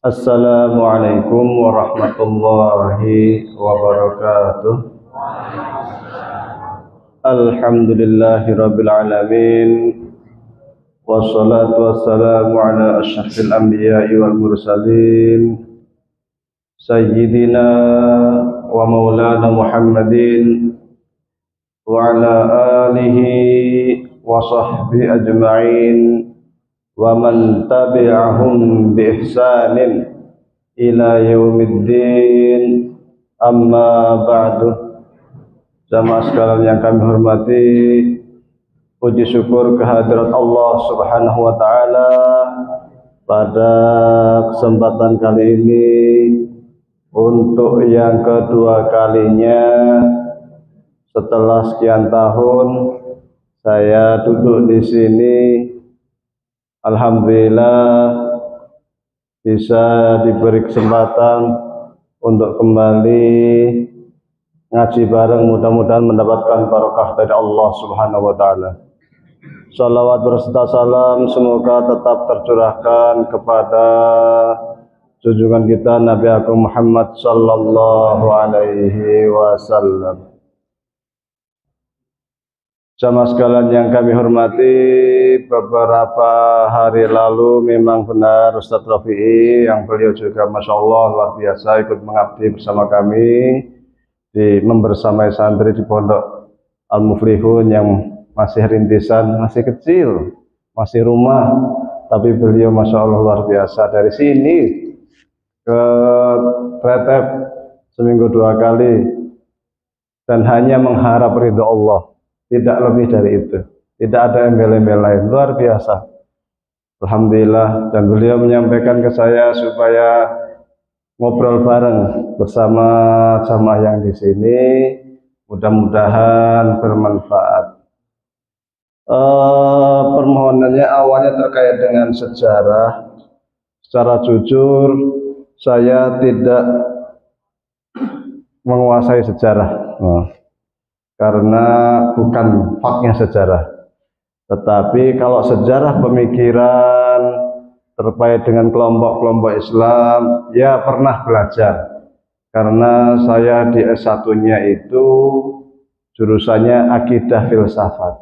Assalamualaikum warahmatullahi wabarakatuh. Alhamdulillahi rabbil alamin. Wassalatu wassalamu ala asyrafil anbiya'i wal mursalin Sayyidina wa maulana Muhammadin wa ala alihi wa sahbihi ajma'in wa man tabi'ahum bi ihsanin ila yaumiddin, amma ba'du. Jamaah sekalian yang kami hormati, puji syukur kehadirat Allah Subhanahu wa taala pada kesempatan kali ini untuk yang kedua kalinya setelah sekian tahun saya duduk di sini. Alhamdulillah bisa diberi kesempatan untuk kembali ngaji bareng, mudah-mudahan mendapatkan barokah dari Allah Subhanahu wa taala. Salawat berserta salam semoga tetap tercurahkan kepada junjungan kita Nabi Agung Muhammad sallallahu alaihi wasallam. Jamaah sekalian yang kami hormati, beberapa hari lalu memang benar Ustadz Rafi'i yang beliau juga Masya Allah luar biasa ikut mengabdi bersama kami di membersamai santri di Pondok Al-Muflihun yang masih rintisan, masih kecil, masih rumah, tapi beliau Masya Allah luar biasa dari sini ke Tretep seminggu 2 kali dan hanya mengharap ridho Allah. Tidak lebih dari itu, tidak ada embel-embel lain, luar biasa. Alhamdulillah, dan beliau menyampaikan ke saya supaya ngobrol bareng bersama jamaah yang di sini, mudah-mudahan bermanfaat. Permohonannya awalnya terkait dengan sejarah. Secara jujur, saya tidak menguasai sejarah. Karena bukan faknya sejarah, tetapi kalau sejarah pemikiran terkait dengan kelompok-kelompok Islam, ya pernah belajar. Karena saya di S1-nya itu jurusannya akidah filsafat.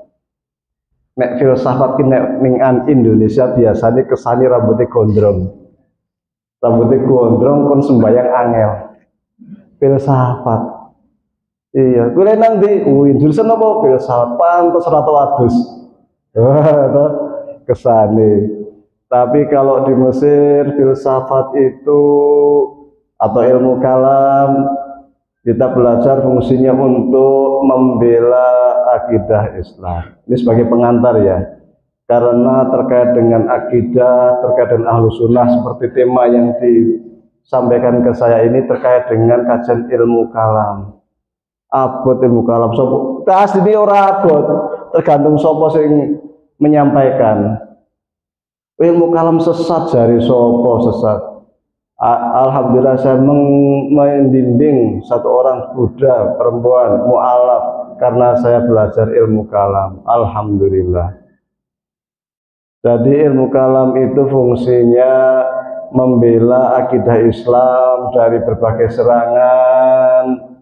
Nek filsafat ning Indonesia biasanya kesani rambutnya gondrong. Rambutnya gondrong pun sembayang angel. Filsafat. Iya, gue nang di jurusan apa? Filsafat, pantes rata wadus. Kesane. Tapi kalau di Mesir filsafat itu atau ilmu kalam kita belajar fungsinya untuk membela akidah Islam. Ini sebagai pengantar ya. Karena terkait dengan akidah, terkait dengan ahlu sunnah seperti tema yang disampaikan ke saya ini terkait dengan kajian ilmu kalam. Abot ilmu kalam sopo asline ora abot, tergantung sopo sing menyampaikan. Ilmu kalam sesat jari sopo sesat. Alhamdulillah saya membimbing satu orang Buddha perempuan mu'alaf karena saya belajar ilmu kalam. Alhamdulillah. Jadi ilmu kalam itu fungsinya membela akidah Islam dari berbagai serangan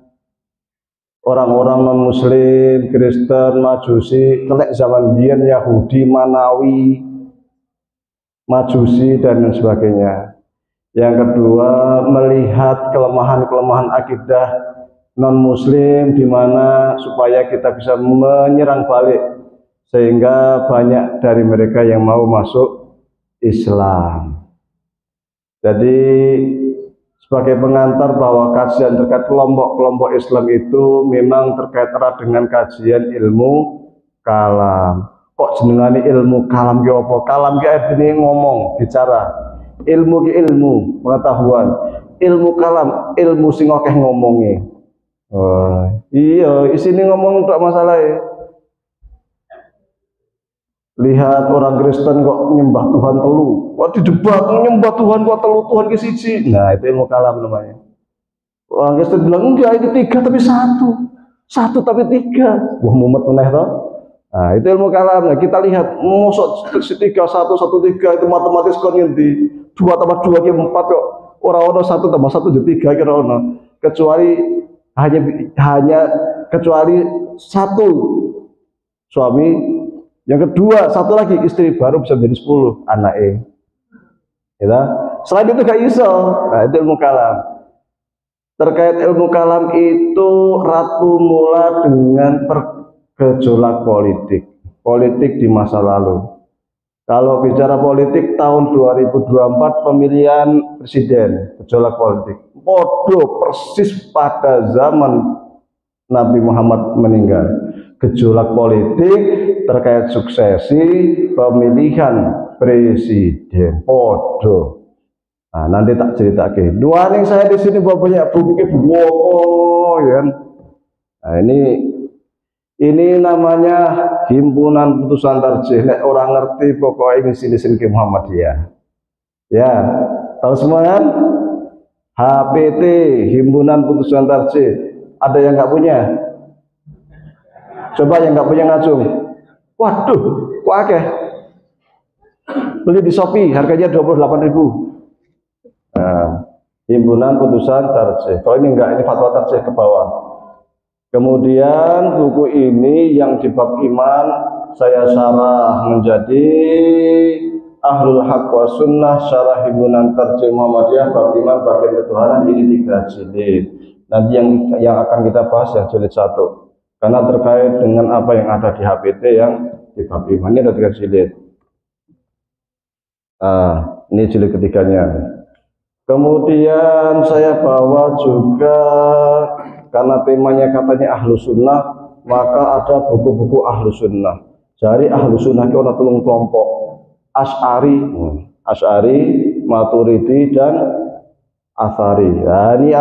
orang-orang non-muslim, Kristen, Majusi, kelek zaman biyen Yahudi, Manawi, Majusi dan lain sebagainya. Yang kedua, melihat kelemahan-kelemahan akidah non-muslim di mana supaya kita bisa menyerang balik sehingga banyak dari mereka yang mau masuk Islam. Jadi sebagai pengantar bahwa kajian terkait kelompok-kelompok Islam itu memang terkait erat dengan kajian ilmu kalam. Kok jenengane ilmu kalam ki apa? Kalam ki artine ngomong, bicara. Ilmu ki ilmu, pengetahuan. Ilmu kalam, ilmu sing akeh ngomonge. Oh, iya, isine ngomong tok masalahe. Lihat orang Kristen kok nyembah Tuhan telu, kok didebat nyembah Tuhan kok telu, Tuhan ke siji. Nah itu ilmu kalam namanya. Orang Kristen bilang enggak, ini 3 tapi 1 tapi 3. Wah mumet meneh toh. Nah itu ilmu kalam. Nah, kita lihat mosok 3 1 1 3 itu matematis kon ngendi. 2 tambah 2 ki 4 kok. Ora ono 1 tambah 1 jadi 3 kira ono. Kecuali hanya kecuali satu suami, yang kedua satu lagi istri, baru bisa menjadi 10 anaknya. Ya, selain itu gak iso. Nah, itu ilmu kalam. Terkait ilmu kalam itu ratu mula dengan gejolak politik di masa lalu. Kalau bicara politik tahun 2024 pemilihan presiden, gejolak politik. Podo persis pada zaman Nabi Muhammad meninggal. Gejolak politik terkait suksesi pemilihan presiden. Podo. Nah, nanti tak ceritakan. Dua nih saya di sini banyak buku ya. Nah, ini namanya himpunan putusan tarjih. Nek orang ngerti pokoknya ini sini ke Muhammadiyah. Ya, tahu semua kan? HPT, himpunan putusan tarjih. Ada yang nggak punya? Coba yang nggak punya ngacung. Waduh, kok akeh? Beli di Shopee, harganya 28.000. Nah, himpunan putusan tarjih. Kalau ini enggak, ini fatwa tarjih ke bawah. Kemudian buku ini yang di bab iman saya syarah menjadi Ahlul Haq wa Sunnah syarah himpunan tarjih Muhammadiyah bab iman bagian ketuhanan, ini 3 jilid. Nanti yang akan kita bahas yang jilid 1 karena terkait dengan apa yang ada di HPT yang di bab iman. Ini ada 3 jilid. Ini jilid ketiganya. Kemudian saya bawa juga karena temanya katanya ahlu sunnah, maka ada buku-buku ahlu sunnah. Jadi ahlu sunnah itu ada 3 kelompok: Asy'ari, Maturidi, dan Atsari. Nah, ini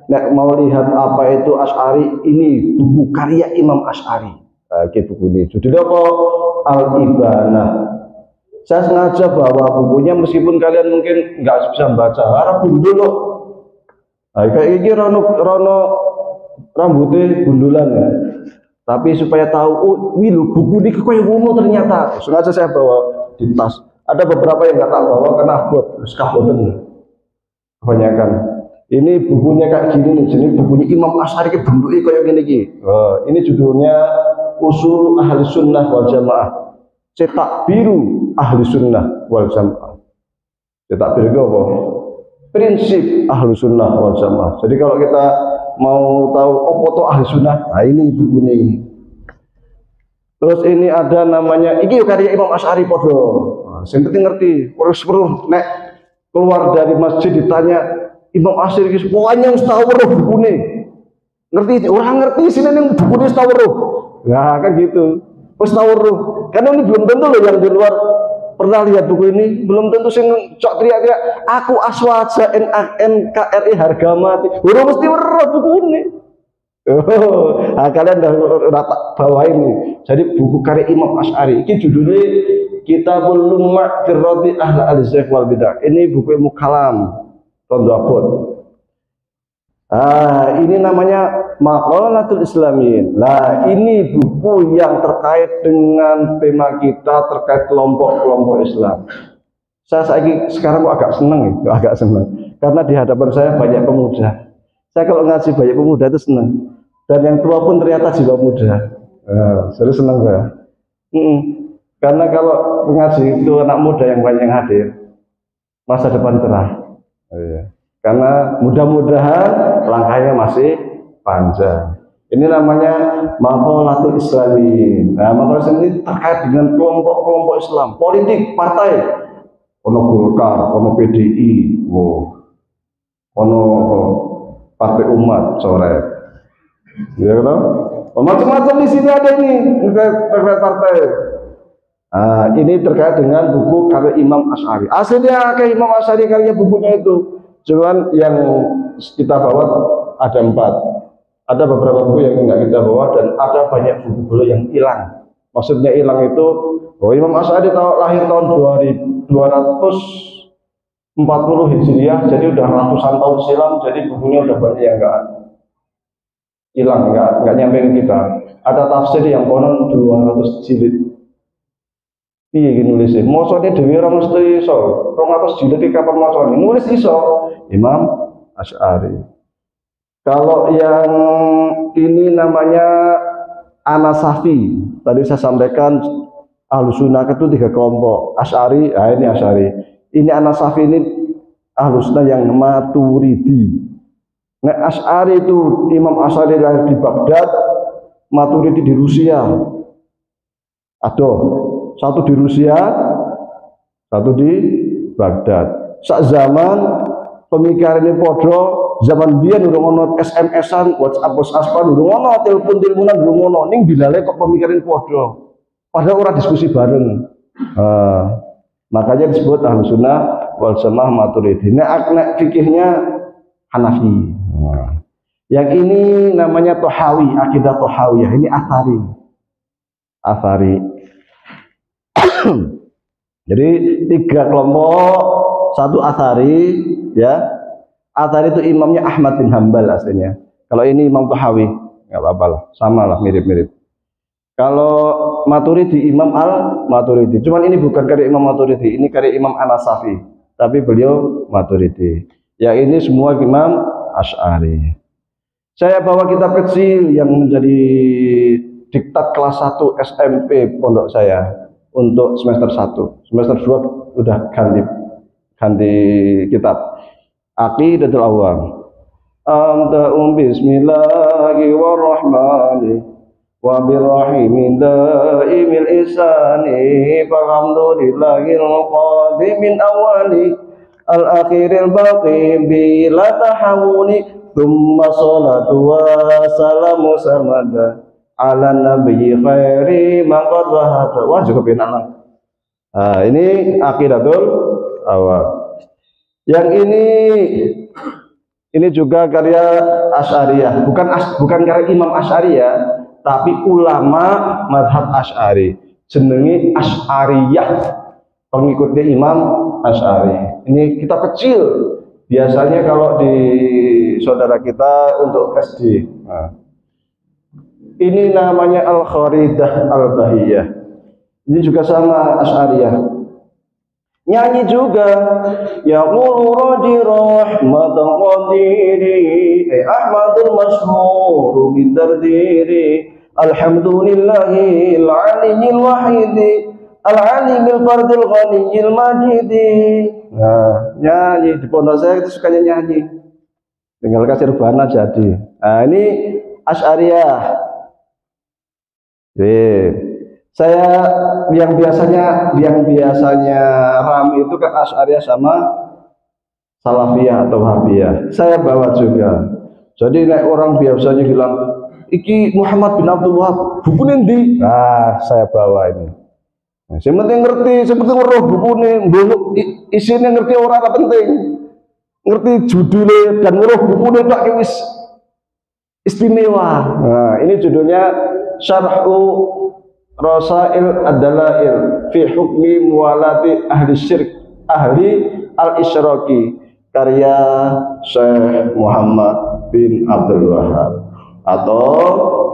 nek mau lihat apa itu Asy'ari, ini buku karya Imam Asy'ari. Nah, buku ini judulnya apa? Al-Ibanah. Saya sengaja bawa bukunya meskipun kalian mungkin nggak bisa membaca Arab dulu. Nah, kayak ini rono rambutnya gundulan ya. Tapi supaya tahu, oh wilu buku ini kayak ngono ternyata. Sengaja saya bawa di tas. Ada beberapa yang nggak tak bawa karena buat skaboten. Kebanyakan. Ini bukunya kayak gini nih. Jadi bukunya Imam Asy'ari ke bentuknya kayak gini nih. Ini judulnya Usul Ahli Sunnah wal Jamaah. Cetak biru Ahli Sunnah wal Jamaah. Cetak biru itu apa? Prinsip Ahli Sunnah wal Jamaah. Jadi kalau kita mau tahu apa itu ahli sunnah, nah ini bukunya ini. Terus ini ada namanya, ini karya Imam Asy'ari podo. Nah, yang penting ngerti, perlu nek keluar dari masjid ditanya Imam Asy'ari, pokoknya yang tahu bukunya. Ngerti? Orang ngerti sini yang bukunya tahu. Nah kan gitu. Terus tahu. Karena ini belum tentu loh yang di luar pernah lihat buku ini, belum tentu sing cok teriak-teriak aku aswaja NKRI harga mati. Udah mesti weruh buku ini. Nah, kalian udah tak bawa ini. Jadi buku karya Imam Asy'ari. Ini judulnya Kitabul Lumma' fi Raddi Ahli al-Zayg wal Bidah. Ini buku ilmu kalam. Rondo abot. Ini namanya Maqalatul Islamin. Nah, ini buku yang terkait dengan tema kita terkait kelompok-kelompok Islam. Saya sekarang agak senang karena di hadapan saya banyak pemuda. Saya kalau ngaji banyak pemuda itu senang. Dan yang tua pun ternyata jiwa muda. Serius senang saya. Karena kalau ngaji itu anak muda yang banyak yang hadir, masa depan cerah. Karena mudah-mudahan langkahnya masih panjang. Ini namanya Maqalatul Islamin. Nah, Maqalatul ini terkait dengan kelompok-kelompok Islam, politik, partai. Ono Golkar, ono PDI, ono Partai Umat, coret. Ya kan? Macam-macam di sini ada ini terkait partai. Nah, ini terkait dengan buku karya Imam Asy'ari. Aslinya kayak Imam Asy'ari karya bukunya itu. Cuman yang kita bawa ada 4. Ada beberapa buku yang enggak kita bawa dan ada banyak buku yang hilang. Maksudnya hilang itu, Imam Asy'ari lahir tahun 240 Hijriah, jadi udah ratusan tahun silam, jadi bukunya udah banyak yang enggak hilang, enggak nyampe ke kita. Ada tafsir yang konon 200 jilid. Piye iki nulise? Macane dhewe ora mesti iso. 200 jilid iki kapan macane? Nulis iso. Imam Asy'ari. Kalau yang ini namanya Anasafi. Tadi saya sampaikan Ahlus Sunnah itu 3 kelompok. Asy'ari, ini Asy'ari. Ini Anasafi ini Ahlus Sunnah yang Maturidi. Nah, Asy'ari itu Imam Asy'ari lahir di Baghdad, Maturidi di Rusia. Aduh, satu di Rusia, satu di Baghdad. Sak zaman pemikiran ini podo, zaman biyen urung ono SMS-an, WhatsApp-an urung ono, telepon-teleponan urung ono. Ning bilale kok pemikiran podo. Padahal orang diskusi bareng. Makanya disebut Ahlus Sunnah wal Jamaah Maturidi. Nek fikihnya Hanafi. Yang ini namanya Tohawi, akidah Tohawiyah. Ini Athari. Athari. Jadi 3 kelompok, satu Athari, ya. Athari itu imamnya Ahmad bin Hambal aslinya. Kalau ini Imam Tohawi, nggak apa-apa lah, sama lah, mirip-mirip. Kalau Maturidi Imam Al-Maturidi. Cuman ini bukan karya Imam Maturidi, ini karya Imam Anasafi. Tapi beliau Maturidi. Ya ini semua Imam Asy'ari. Saya bawa kitab kecil yang menjadi diktat kelas 1 SMP pondok saya untuk semester 1. Semester 2 udah ganti kitab. Aqidatul Awam. Bismillahirrahmanirrahim. Wa birrahim daimil ihsani falhamdulillahil qadimin awali al-akhiril baqi bila tahawuni thumma salatu wa salamu sarmada ala nabiyyi khairi man qad wahada. Wah cukup enak lah. Ini Aqidatul Awam. Yang ini juga karya Asy'ariyah, bukan karya Imam Asy'ariyah, tapi ulama mazhab Asy'ari. Jenenge Asy'ariyah, pengikutnya Imam Asy'ari. Ini kitab kecil, biasanya kalau di saudara kita untuk SD. Ini namanya Al-Kharidah Al-Bahiyah. Ini juga sama Asy'ariyah. Nyanyi juga ya qulu radi rahmatan qadiri Ahmadul masyhur min dardiri alhamdulillahil aliyyil wahidi al-alimil fardil ghaniyil majidi. Nah, nyanyi di pondok saya itu sukanya nyanyi. Tinggal kasih rebana jadi. Nah, ini Asy'ariyah. Saya yang biasanya ramai itu kan Asy'ariyah sama Salafiyah atau Wahabiyah. Saya bawa juga. Jadi nek orang biasanya bilang iki Muhammad bin Abdul Wahab buku ndi? Nah, saya bawa ini. Nah, yang penting ngerti, seperti roh buku ini, isinya ngerti orang penting. Ngerti judulnya dan roh buku ini tak wis istimewa. Nah, ini judulnya Syarhu Rasail Ad-Dalail fi hukmi muwalati ahli syirk ahli al-isyraki karya Syekh Muhammad bin Abdul Wahab atau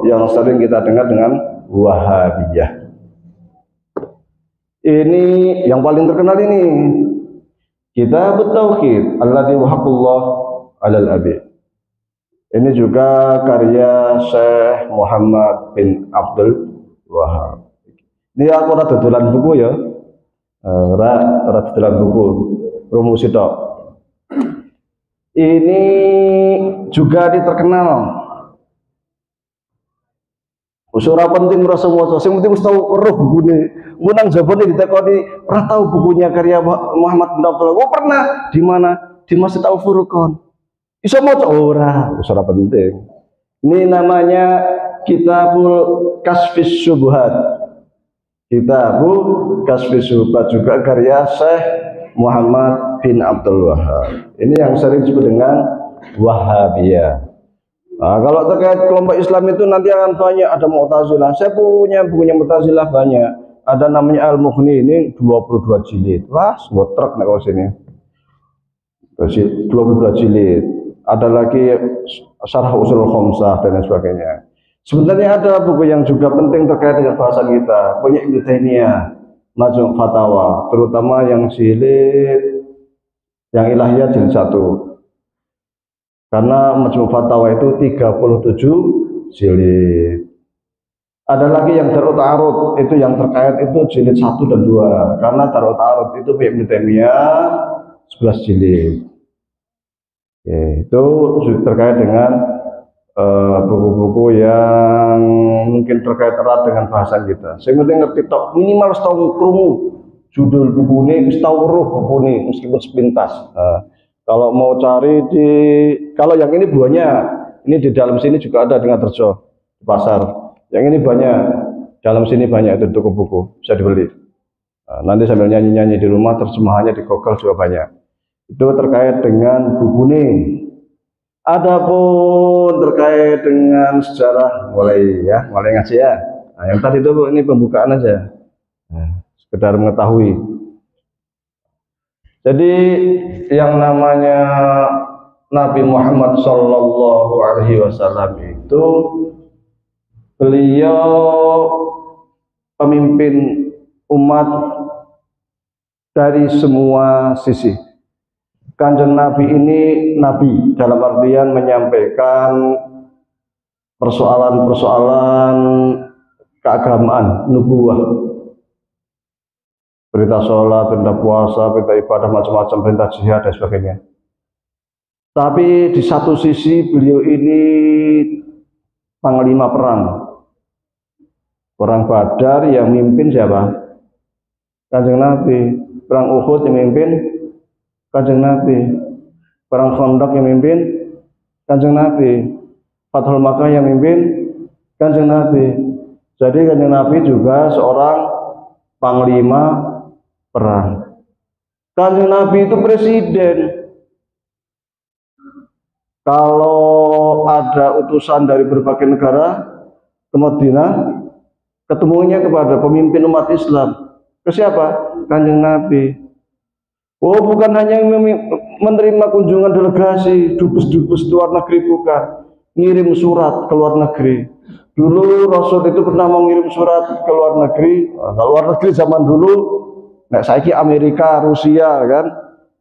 yang sering kita dengar dengan Wahabiyah. Ini yang paling terkenal ini Kitab Tauhid alladzi wahaqullah alal abid. Ini juga karya Syekh Muhammad bin Abdul Wahab. Ini aku ora dodolan buku ya. Ora dodolan buku. Rumus itu. Ini juga terkenal. Usura penting rasa maca, sing penting wis tau weruh bukune. Mun nang jabone ditekoni ora tau bukunya karya Muhammad bin Abdul Wahab. Oh pernah di mana? Di Masjid Al-Furqan. Iso maca ora, usura penting. Ini namanya Kitabul Kasfis Syubhat. Kitabul Kasfis Syubhat juga karya Syekh Muhammad bin Abdul Wahab. Ini yang sering disebut dengan Wahabiyah. Nah, kalau terkait kelompok Islam itu nanti akan banyak, ada Mu'tazilah. Saya punya bukunya Mu'tazilah banyak. Ada namanya Al-Mughni, ini 22 jilid. Wah, semua truk nek sini. 22 jilid. Ada lagi Syarh Ushul Khamsah dan sebagainya. Sebenarnya ada buku yang juga penting terkait dengan bahasan kita, punya Ibnu Taimiyah. Majmu' Fatawa, terutama yang jilid yang ilahiyat jilid 1. Karena Majmu' Fatawa itu 37 jilid. Ada lagi yang Darut Ta'arud, itu yang terkait itu jilid 1 dan 2. Karena Darut Ta'arud itu Ibnu Taimiyah 11 jilid. Oke, itu terkait dengan buku-buku yang mungkin terkait erat dengan bahasa kita. Saya penting ngerti tok, minimal setahun krungu judul buku ini, setahun roh buku ini meskipun sepintas. Kalau mau cari kalau yang ini buahnya, ini di dalam sini juga ada dengan Terjo di pasar. Yang ini banyak, dalam sini banyak itu toko buku bisa dibeli. Nanti sambil nyanyi-nyanyi di rumah, terjemahannya di Google juga banyak. Itu terkait dengan buku ini. Adapun terkait dengan sejarah, mulai ngaji ya. Nah, yang tadi itu ini pembukaan aja, sekedar mengetahui. Jadi yang namanya Nabi Muhammad Shallallahu Alaihi Wasallam itu beliau pemimpin umat dari semua sisi. Kanjeng Nabi ini Nabi dalam artian menyampaikan persoalan-persoalan keagamaan, nubuwah, perintah sholat, perintah puasa, perintah ibadah, macam-macam, perintah jihad dan sebagainya. Tapi di satu sisi beliau ini panglima perang. Perang Badar yang mimpin siapa? Kanjeng Nabi. Perang Uhud yang mimpin Kanjeng Nabi. Perang Khandaq yang mimpin Kanjeng Nabi. Fathul Makkah yang mimpin Kanjeng Nabi. Jadi Kanjeng Nabi juga seorang panglima perang. Kanjeng Nabi itu presiden. Kalau ada utusan dari berbagai negara ke Madinah, ketemunya kepada pemimpin umat Islam. Ke siapa? Kanjeng Nabi. Oh, bukan hanya menerima kunjungan delegasi, dubes-dubes luar negeri, bukan. Ngirim surat ke luar negeri. Dulu Rasul itu pernah mengirim surat ke luar negeri. Ke luar negeri zaman dulu, saiki Amerika, Rusia kan.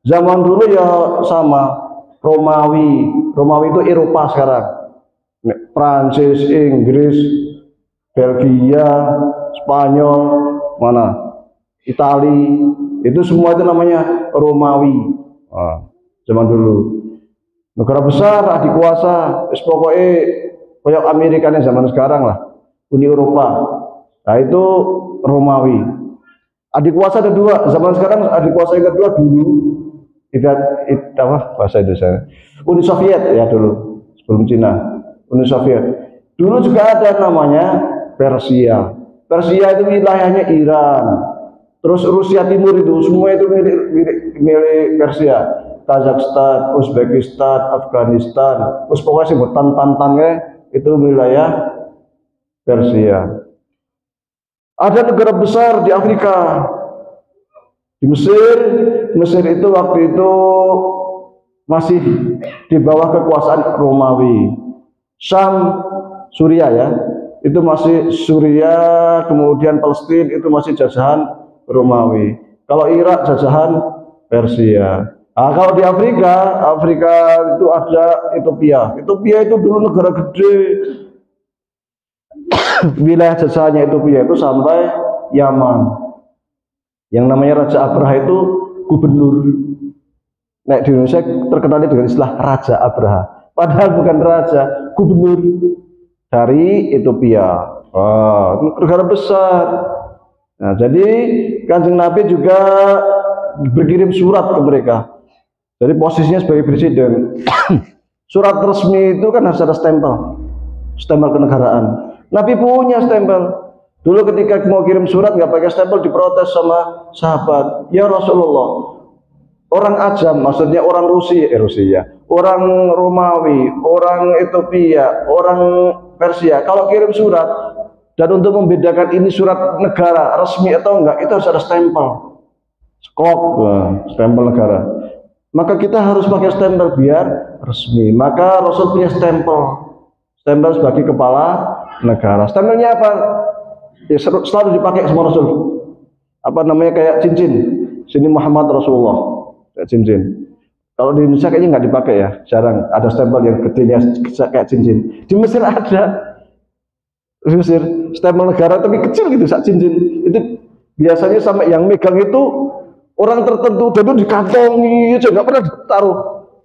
Zaman dulu ya sama, Romawi. Romawi itu Eropa sekarang. Prancis, Inggris, Belgia, Spanyol, mana? Itali, itu semua itu namanya Romawi. Zaman dulu. Negara besar, adik kuasa, pokoknya kayak Amerika nih zaman sekarang lah, Uni Eropa. Nah itu Romawi. Adik kuasa ada dua, zaman sekarang adik kuasa yang kedua dulu apa bahasa Indonesia? Uni Soviet ya dulu, sebelum Cina. Uni Soviet. Dulu juga ada namanya Persia. Persia itu wilayahnya Iran. Terus Rusia Timur itu semua itu milik Persia. Kazakhstan, Uzbekistan, Afghanistan, terus pokoknya sebutan tantannya itu wilayah Persia. Ada negara besar di Afrika, di Mesir. Mesir itu waktu itu masih di bawah kekuasaan Romawi. Syam, Suriah ya, itu masih Suriah, kemudian Palestina itu masih jajahan Romawi. Kalau Irak jajahan Persia. Nah, kalau di Afrika itu ada Ethiopia. Ethiopia itu dulu negara gede. Wilayah jajahannya Ethiopia itu sampai Yaman. Yang namanya Raja Abraha itu gubernur. Nah, di Indonesia terkenal dengan istilah Raja Abraha. Padahal bukan raja, gubernur dari Ethiopia. Negara besar. Nah, jadi Kanjeng Nabi juga berkirim surat ke mereka. Jadi posisinya sebagai presiden. Surat resmi itu kan harus ada stempel kenegaraan. Nabi punya stempel. Dulu ketika mau kirim surat nggak pakai stempel, diprotes sama sahabat. Ya Rasulullah, orang Ajam, maksudnya orang Rusia, orang Romawi, orang Ethiopia, orang Persia, kalau kirim surat dan untuk membedakan ini surat negara resmi atau enggak, itu harus ada stempel. Skop, stempel negara. Maka kita harus pakai stempel biar resmi. Maka Rasul punya stempel sebagai kepala negara. Stempelnya apa? Ya, selalu dipakai sama Rasul. apa namanya kayak cincin. Sini Muhammad Rasulullah kayak cincin. Kalau di Indonesia kayaknya nggak dipakai ya, jarang ada stempel yang gedenya kayak cincin. Di Mesir ada, di Mesir stempel negara tapi kecil gitu, sak cincin. Itu biasanya sampai yang megang itu orang tertentu, dan itu dikantongi aja, nggak pernah ditaruh.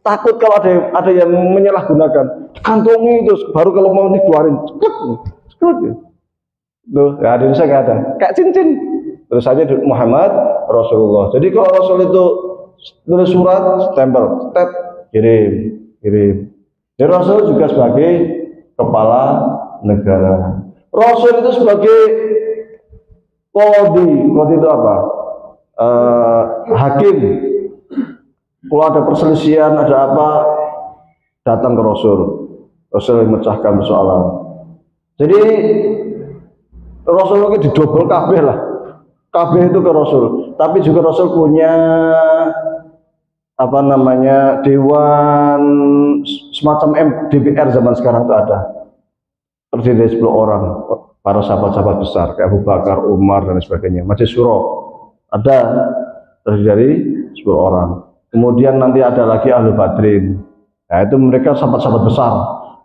Takut kalau ada yang menyalahgunakan, dikantongi terus baru kalau mau dikeluarin, cekrut ya. Tuh, ya, di Indonesia nggak ada, kayak cincin. Terus saja Muhammad Rasulullah. Jadi kalau Rasul itu tulis surat, stempel, tet, kirim. Dan Rasul juga sebagai kepala negara. Rasul itu sebagai qadhi itu apa? Hakim. Kalau ada perselisihan, ada apa, datang ke Rasul. Rasul memecahkan persoalan. Jadi Rasul itu didobel kabeh lah. Kabeh itu ke Rasul. Tapi juga Rasul punya apa namanya dewan semacam DPR zaman sekarang itu ada. Terdiri dari 10 orang, para sahabat-sahabat besar kayak Abu Bakar, Umar dan sebagainya. Majelis Syuro ada terdiri dari 10 orang. Kemudian nanti ada lagi Ahlul Badrin. Nah, itu mereka sahabat-sahabat besar.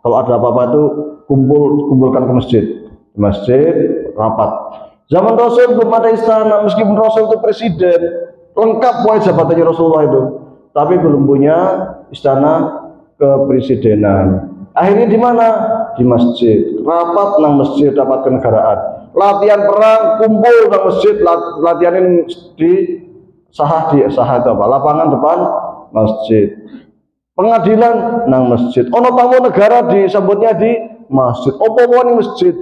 Kalau ada apa-apa itu kumpulkan ke masjid. Di masjid rapat. Zaman Rasul belum ada istana, meskipun Rasul itu presiden, lengkap wajah jabatannya Rasulullah itu, tapi belum punya istana kepresidenan. Akhirnya di mana? Di masjid. Rapat nang masjid, dapat kenegaraan. Latihan perang kumpul nang masjid, latihan ini di sahah itu apa? Lapangan depan masjid. Pengadilan nang masjid. Ono tamu negara disambutnya di masjid. Opo ning masjid.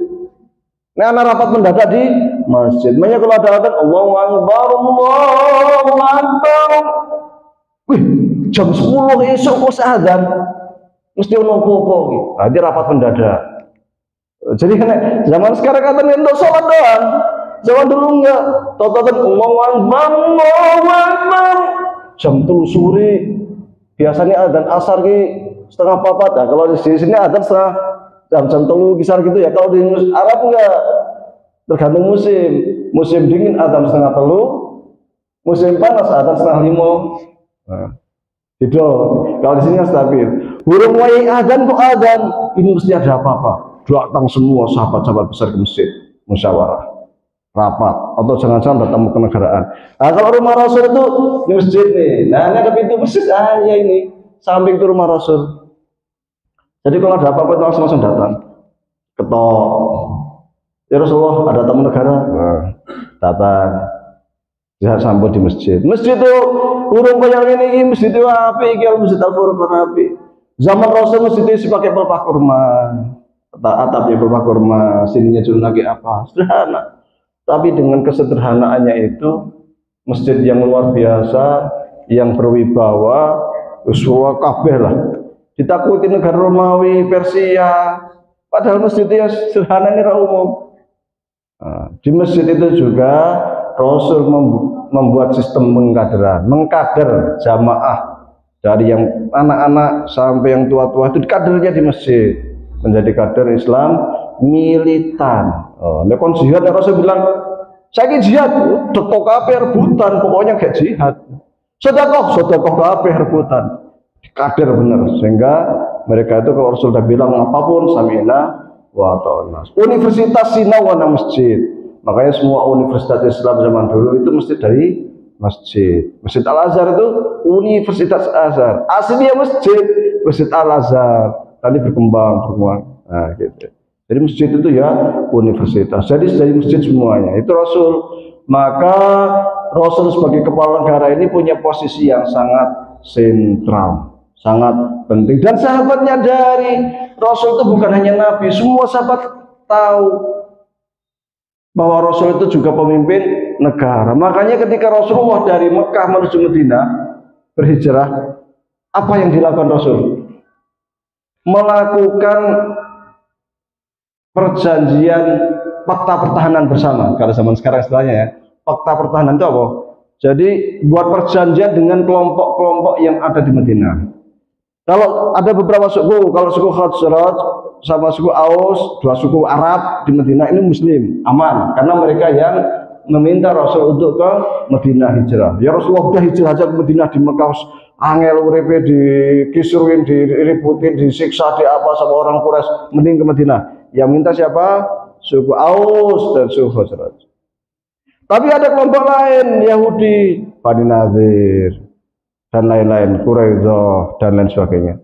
Nah, anak rapat mendadak di masjid. Makanya kalau ada adzan Allahu Akbar, Allahu Akbar. Wih, jam 10 esok kok adzan. Mesti ono apa-apa iki. Nah, dia rapat mendadak. Jadi kan zaman sekarang katanya untuk sholat doang. Zaman dulu enggak. Tototan Allahu Akbar, Allahu Akbar. Jam 3 sore. Biasanya adzan asar ki setengah 4. Nah, kalau di sini adzan setengah jam 3 kisar gitu ya. Kalau di Arab enggak, tergantung musim dingin adzan setengah 3, musim panas adzan setengah 5. Nah, itu kalau di sini stabil. Burung wae adzan kok adzan, ini mesti ada apa-apa. Datang semua sahabat-sahabat besar ke masjid, musyawarah, rapat, atau jangan-jangan datang ke kenegaraan. Nah, kalau rumah Rasul itu di masjid nih. Nah, ini ada pintu masjid ya ini, samping itu rumah Rasul. Jadi kalau ada apa-apa itu langsung datang. Ketok. Ya Rasulullah, ada tamu negara. Nah, datang. Bisa sambut di masjid. Masjid itu urung kayak ini masjid itu api, iki masjid Al-Furqan api. Zaman Rasul masjid itu pakai pelepah kurma. Atapnya pelepah kurma, sininya cuma lagi apa? Sederhana. Tapi dengan kesederhanaannya itu masjid yang luar biasa, yang berwibawa, uswa kabeh lah. Ditakuti negara Romawi, Persia, padahal masjid itu sederhana ini umum. Nah, di masjid itu juga Rasul membuat sistem mengkader jamaah dari yang anak-anak sampai yang tua-tua itu kadernya di masjid, menjadi kader Islam militan. Lekon jihad ya Rasul bilang, saya ini jihad, sedekah kabeh rebutan, pokoknya kayak jihad. Sedekah kabeh rebutan. Kader benar, sehingga mereka itu kalau Rasul sudah bilang apapun sami'na wa ta'na. Universitas Sinawana masjid. Makanya semua universitas Islam zaman dulu itu mesti dari masjid. Masjid Al-Azhar itu Universitas Azhar. Aslinya Masjid Al-Azhar. Tadi berkembang. Nah, gitu. Jadi masjid itu ya universitas. Jadi dari masjid semuanya. Itu Rasul. Maka Rasul sebagai kepala negara ini punya posisi yang sangat sentral, sangat penting. Dan sahabatnya dari Rasul itu bukan hanya Nabi. Semua sahabat tahu bahwa Rasul itu juga pemimpin negara. Makanya ketika Rasulullah dari Mekah menuju Madinah berhijrah, apa yang dilakukan Rasul? Melakukan perjanjian fakta pertahanan bersama. Kalau zaman sekarang istilahnya ya, fakta pertahanan itu apa? Jadi buat perjanjian dengan kelompok-kelompok yang ada di Madinah. Kalau ada beberapa suku, kalau suku Khazraj sama suku Aus, dua suku Arab di Madinah ini Muslim, aman, karena mereka yang meminta Rasul untuk ke Madinah hijrah. Ya Rasulullah udah hijrah aja ke Madinah, di Mekah angel uripe, dikisruin, diributin, disiksa, di apa sama orang Quraisy, mending ke Madinah. Yang minta siapa? Suku Aus dan suku Khazraj. Tapi ada kelompok lain, Yahudi, Bani Nadir dan lain-lain, Quraidah dan lain sebagainya.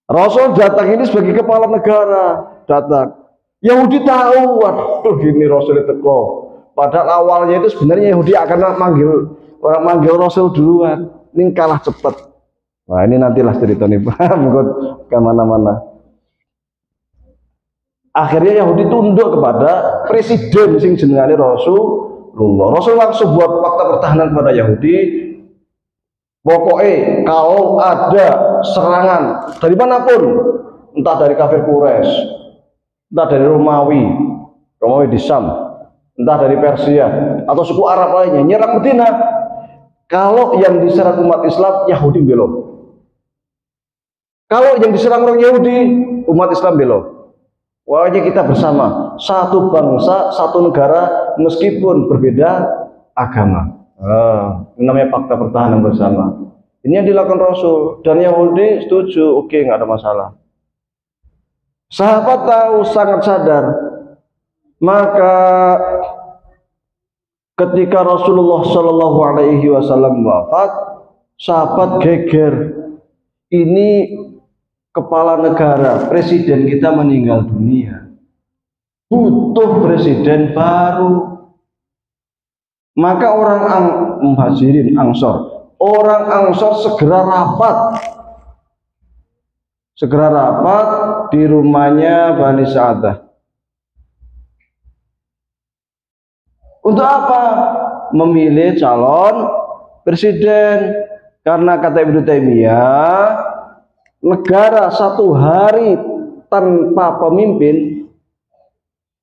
Rasul datang ini sebagai kepala negara, datang. Yahudi tahu, waduh gini Rasul teko. Padahal awalnya itu sebenarnya Yahudi akan manggil Rasul duluan. Ini kalah cepat. Nah ini nantilah cerita nih, mengikut kemana-mana. Akhirnya Yahudi tunduk kepada presiden sing jenengane Rasulullah. Rasul langsung buat fakta pertahanan kepada Yahudi. Pokoknya kalau ada serangan dari manapun, entah dari kafir Quraisy, entah dari Romawi di Syam, entah dari Persia atau suku Arab lainnya nyerang Madinah, kalau yang diserang umat Islam, Yahudi belok. Kalau yang diserang orang Yahudi, umat Islam belok. Pokoknya kita bersama, satu bangsa, satu negara, meskipun berbeda agama. Ini namanya fakta pertahanan bersama. Ini yang dilakukan Rasul, dan Yahudi setuju, oke, nggak ada masalah. Sahabat tahu, sangat sadar. Maka ketika Rasulullah Shallallahu Alaihi Wasallam wafat, sahabat geger. Ini kepala negara, presiden kita meninggal dunia. Butuh presiden baru. Maka orang Muhajirin, orang Ansor segera rapat di rumahnya Bani Sa'adah. Untuk apa? Memilih calon presiden. Karena kata Ibnu Taimiyah, negara satu hari tanpa pemimpin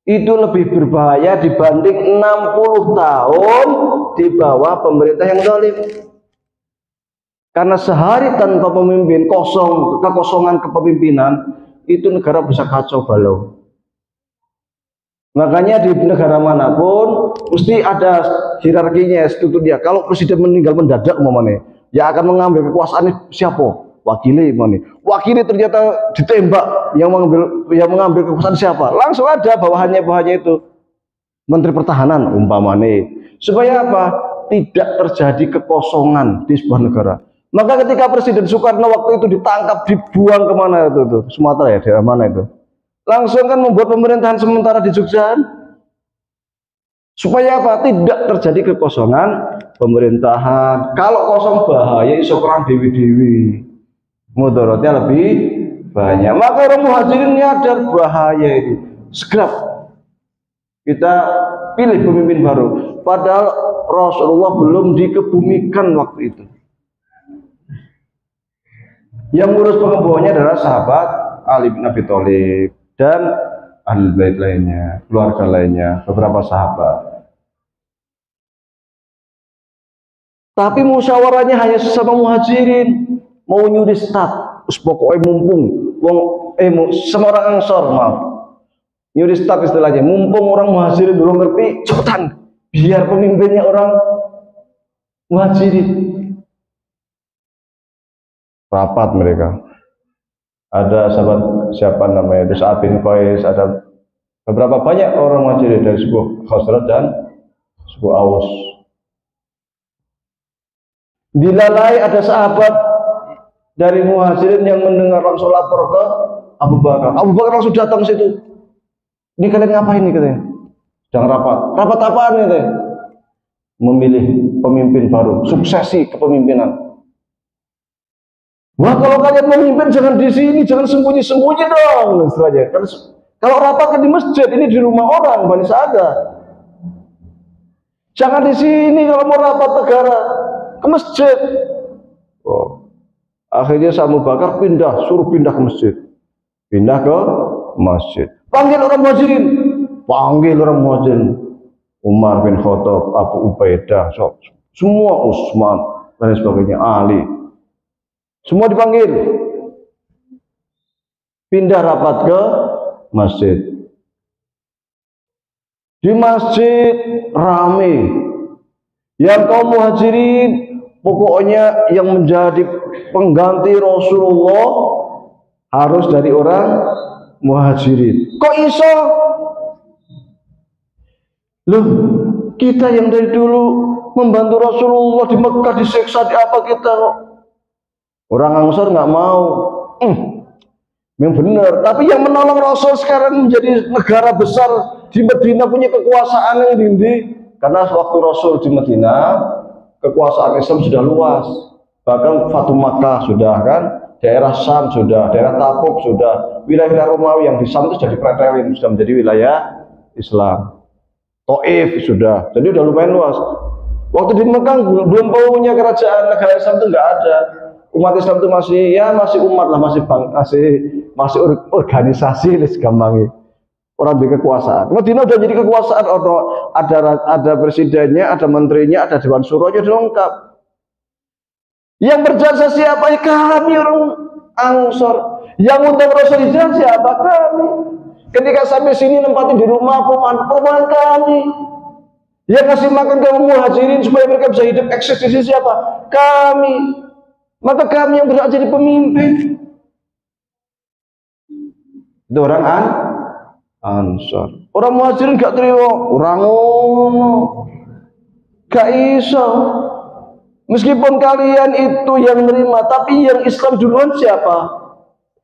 itu lebih berbahaya dibanding 60 tahun di bawah pemerintah yang zalim. Karena sehari tanpa pemimpin, kekosongan kepemimpinan, itu negara bisa kacau balau. Makanya di negara manapun mesti ada hierarkinya, strukturnya. Kalau presiden meninggal mendadak umpamanya, ya akan mengambil kekuasaan siapa? Wakili Wakili ternyata ditembak, yang mengambil kekuasaan siapa? Langsung ada bawahannya itu Menteri Pertahanan umpamanya. Supaya apa? Tidak terjadi kekosongan di sebuah negara. Maka ketika Presiden Soekarno waktu itu ditangkap, dibuang kemana itu? Sumatera ya, daerah mana itu? Langsung kan membuat pemerintahan sementara di Jogja. Supaya apa? Tidak terjadi kekosongan pemerintahan. Kalau kosong bahaya, iso perang dewi-dewi. Mudaratnya lebih banyak. Maka orang Muhajirin nyadar bahaya itu. Segera kita pilih pemimpin baru. Padahal Rasulullah belum dikebumikan waktu itu. Yang ngurus pengebawanya adalah sahabat Ali bin Abi Thalib dan Ahlul Bait lainnya, keluarga lainnya, beberapa sahabat. Tapi musyawarahnya hanya sesama Muhajirin. Mau nyuri stat, pokoknya mumpung sama orang Ansor, maaf, nyuri stat istilahnya, mumpung orang Muhajirin belum ngerti, cepetan biar pemimpinnya orang Muhajirin. Rapat mereka, ada sahabat siapa namanya, itu Sa'ad bin Qais, ada beberapa banyak orang Muhajirin dari suku Khazraj dan suku Aus. Dilalai ada sahabat dari Muhajirin yang mendengar langsung lapor ke Abu Bakar. Abu Bakar langsung datang ke situ. Ini kalian ngapain nih katanya? Sedang rapat. Rapat apaan nih? Memilih pemimpin baru, suksesi kepemimpinan. Wah, kalau kalian memimpin jangan di sini, jangan sembunyi-sembunyi dong, istilahnya. Kalau rapat kan di masjid, ini di rumah orang, Bani Sa'adah. Jangan di sini kalau mau rapat negara, ke masjid. Oh. Akhirnya Abu Bakar suruh pindah ke masjid. Pindah ke masjid. Panggil orang Muhajirin. Umar bin Khattab, Abu Ubaidah, semua Utsman dan sebagainya, Ali. Semua dipanggil. Pindah rapat ke masjid. Di masjid rame. Yang kaum muhajirin, pokoknya yang menjadi pengganti Rasulullah harus dari orang muhajirin. Kok iso? Loh, kita yang dari dulu membantu Rasulullah di Mekah disiksa di apa kita kok? Orang Ansor nggak mau. Yang benar. Tapi yang menolong Rasul sekarang menjadi negara besar di Medina, punya kekuasaan yang tinggi. Karena waktu Rasul di Medina, kekuasaan Islam sudah luas. Bahkan Fatu Makkah sudah kan, daerah Syam sudah, daerah Tabuk sudah, wilayah Romawi yang di Syam itu sudah dipretelin, sudah menjadi wilayah Islam. Taif sudah, jadi udah lumayan luas. Waktu di Mekah belum punya kerajaan, negara Islam itu nggak ada. Umat Islam itu masih umat lah, masih organisasi, gampangnya. Orang di kekuasaan. Medina udah jadi kekuasaan, ada presidennya, ada menterinya, ada dewan suruhnya, lengkap. Yang berjasa siapa? Ya kami orang Ansor. Yang undang Rasul hijrah siapa? Kami. Ketika sampai sini nempatin di rumah perumahan kami. Yang kasih makan kaum muhajirin supaya mereka bisa hidup eksis di sini siapa? Kami. Maka kami yang berhak jadi pemimpin. Itu orang Ansor. Orang muhajirin gak terima, orang ngono. Gak iso. Meskipun kalian itu yang menerima, tapi yang Islam duluan siapa?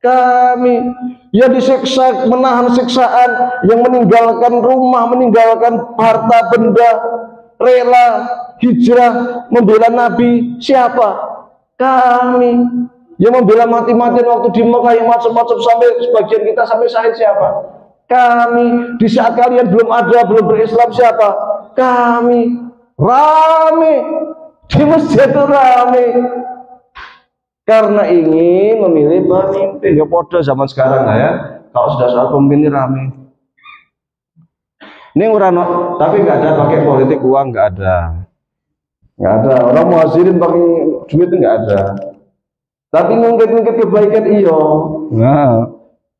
Kami. Yang disiksa, menahan siksaan, yang meninggalkan rumah, meninggalkan harta benda, rela hijrah membela Nabi, siapa? Kami. Yang membela mati-matian waktu di Mekah, yang macam-macam sampai sebagian kita sampai syahid, siapa? Kami. Di saat kalian belum ada, belum berislam, siapa? Kami. Rame di masjid itu, rame karena ingin memilih pemimpin. Ya podo zaman sekarang lah ya, kalau sudah soal pemimpin rame. Ini orang, tapi nggak ada pakai politik uang, nggak ada. Orang muhajirin pakai duit nggak ada. Tapi ngungkit-ngungkit kebaikan iyo. Nah,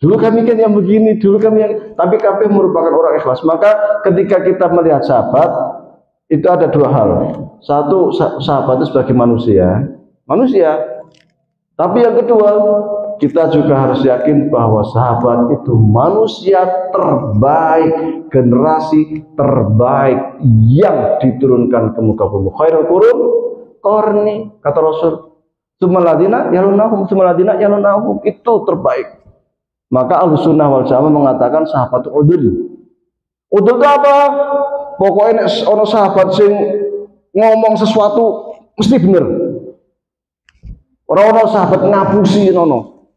dulu kami kan yang begini, dulu kami yang, tapi kami merupakan orang ikhlas. Maka ketika kita melihat sahabat, itu ada dua hal. Satu, sahabat itu sebagai manusia. Tapi yang kedua, kita juga harus yakin bahwa sahabat itu manusia terbaik, generasi terbaik yang diturunkan ke muka bumi. Khairul qurun qarni, kata Rasul. Tsummaladina yalunahum, itu terbaik. Maka Ahlussunnah wal Jamaah mengatakan sahabat itu udul. Udul itu apa? Pokoknya ono sahabat sing ngomong sesuatu mesti bener. Orang sahabat ngapusi nono,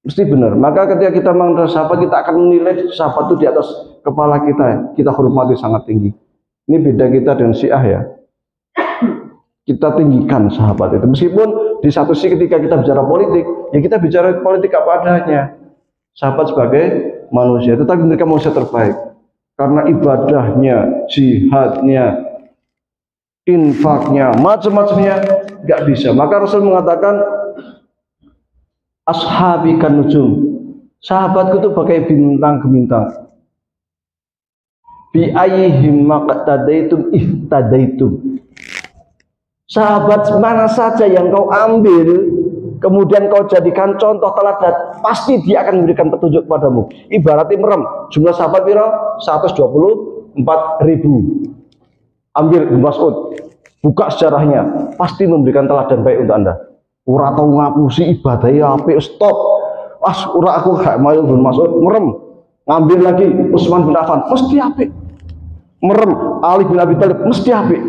mesti benar. Maka ketika kita mengenal sahabat, kita akan menilai sahabat itu di atas kepala kita. Kita hormati sangat tinggi. Ini beda kita dengan Syiah ya. Kita tinggikan sahabat itu. Meskipun di satu sisi ketika kita bicara politik, ya kita bicara politik apa adanya. Sahabat sebagai manusia, tetapi mereka manusia terbaik. Karena ibadahnya, jihadnya, infaknya, macam-macamnya nggak bisa. Maka Rasul mengatakan ashabi kan nujum, sahabatku itu pakai bintang gemintang. Bi ayyihim maqtadaitum ihtadaitum. Sahabat mana saja yang kau ambil, kemudian kau jadikan contoh teladan, pasti dia akan memberikan petunjuk padamu. Ibaratnya merem, jumlah sahabat piro? 124.000. Ambil Ibnu Mas'ud, buka sejarahnya, pasti memberikan teladan baik untuk Anda. Ora tau ngapusi ibadahnya apik, stop. Ora aku gak mau Ibnu Mas'ud, merem. Ngambil lagi Utsman bin Affan, mesti apik. Merem Ali bin Abi Thalib, mesti apik.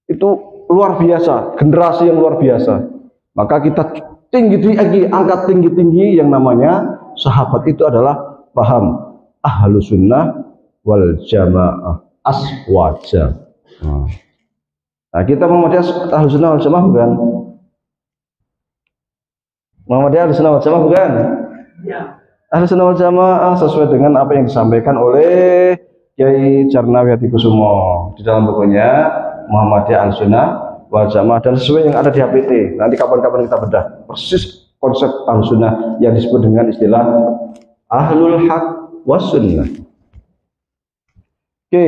Itu luar biasa, generasi yang luar biasa. Maka kita angkat tinggi-tinggi yang namanya sahabat itu adalah paham Ahlussunnah wal Jamaah. Aswaja. Nah, kita Muhammadiyah Ahlussunnah wal Jamaah bukan? Muhammadiyah Ahlussunnah wal Jamaah bukan? Ya. Ahlussunnah wal Jamaah sesuai dengan apa yang disampaikan oleh Kiai Jarnawi Hatikusumo di dalam bukunya Muhammadiyah Ahlussunnah wal Jamaah, dan sesuai yang ada di HPT. Nanti kapan-kapan kita bedah persis konsep Ahlussunnah yang disebut dengan istilah Ahlul Haq was Sunnah. Oke,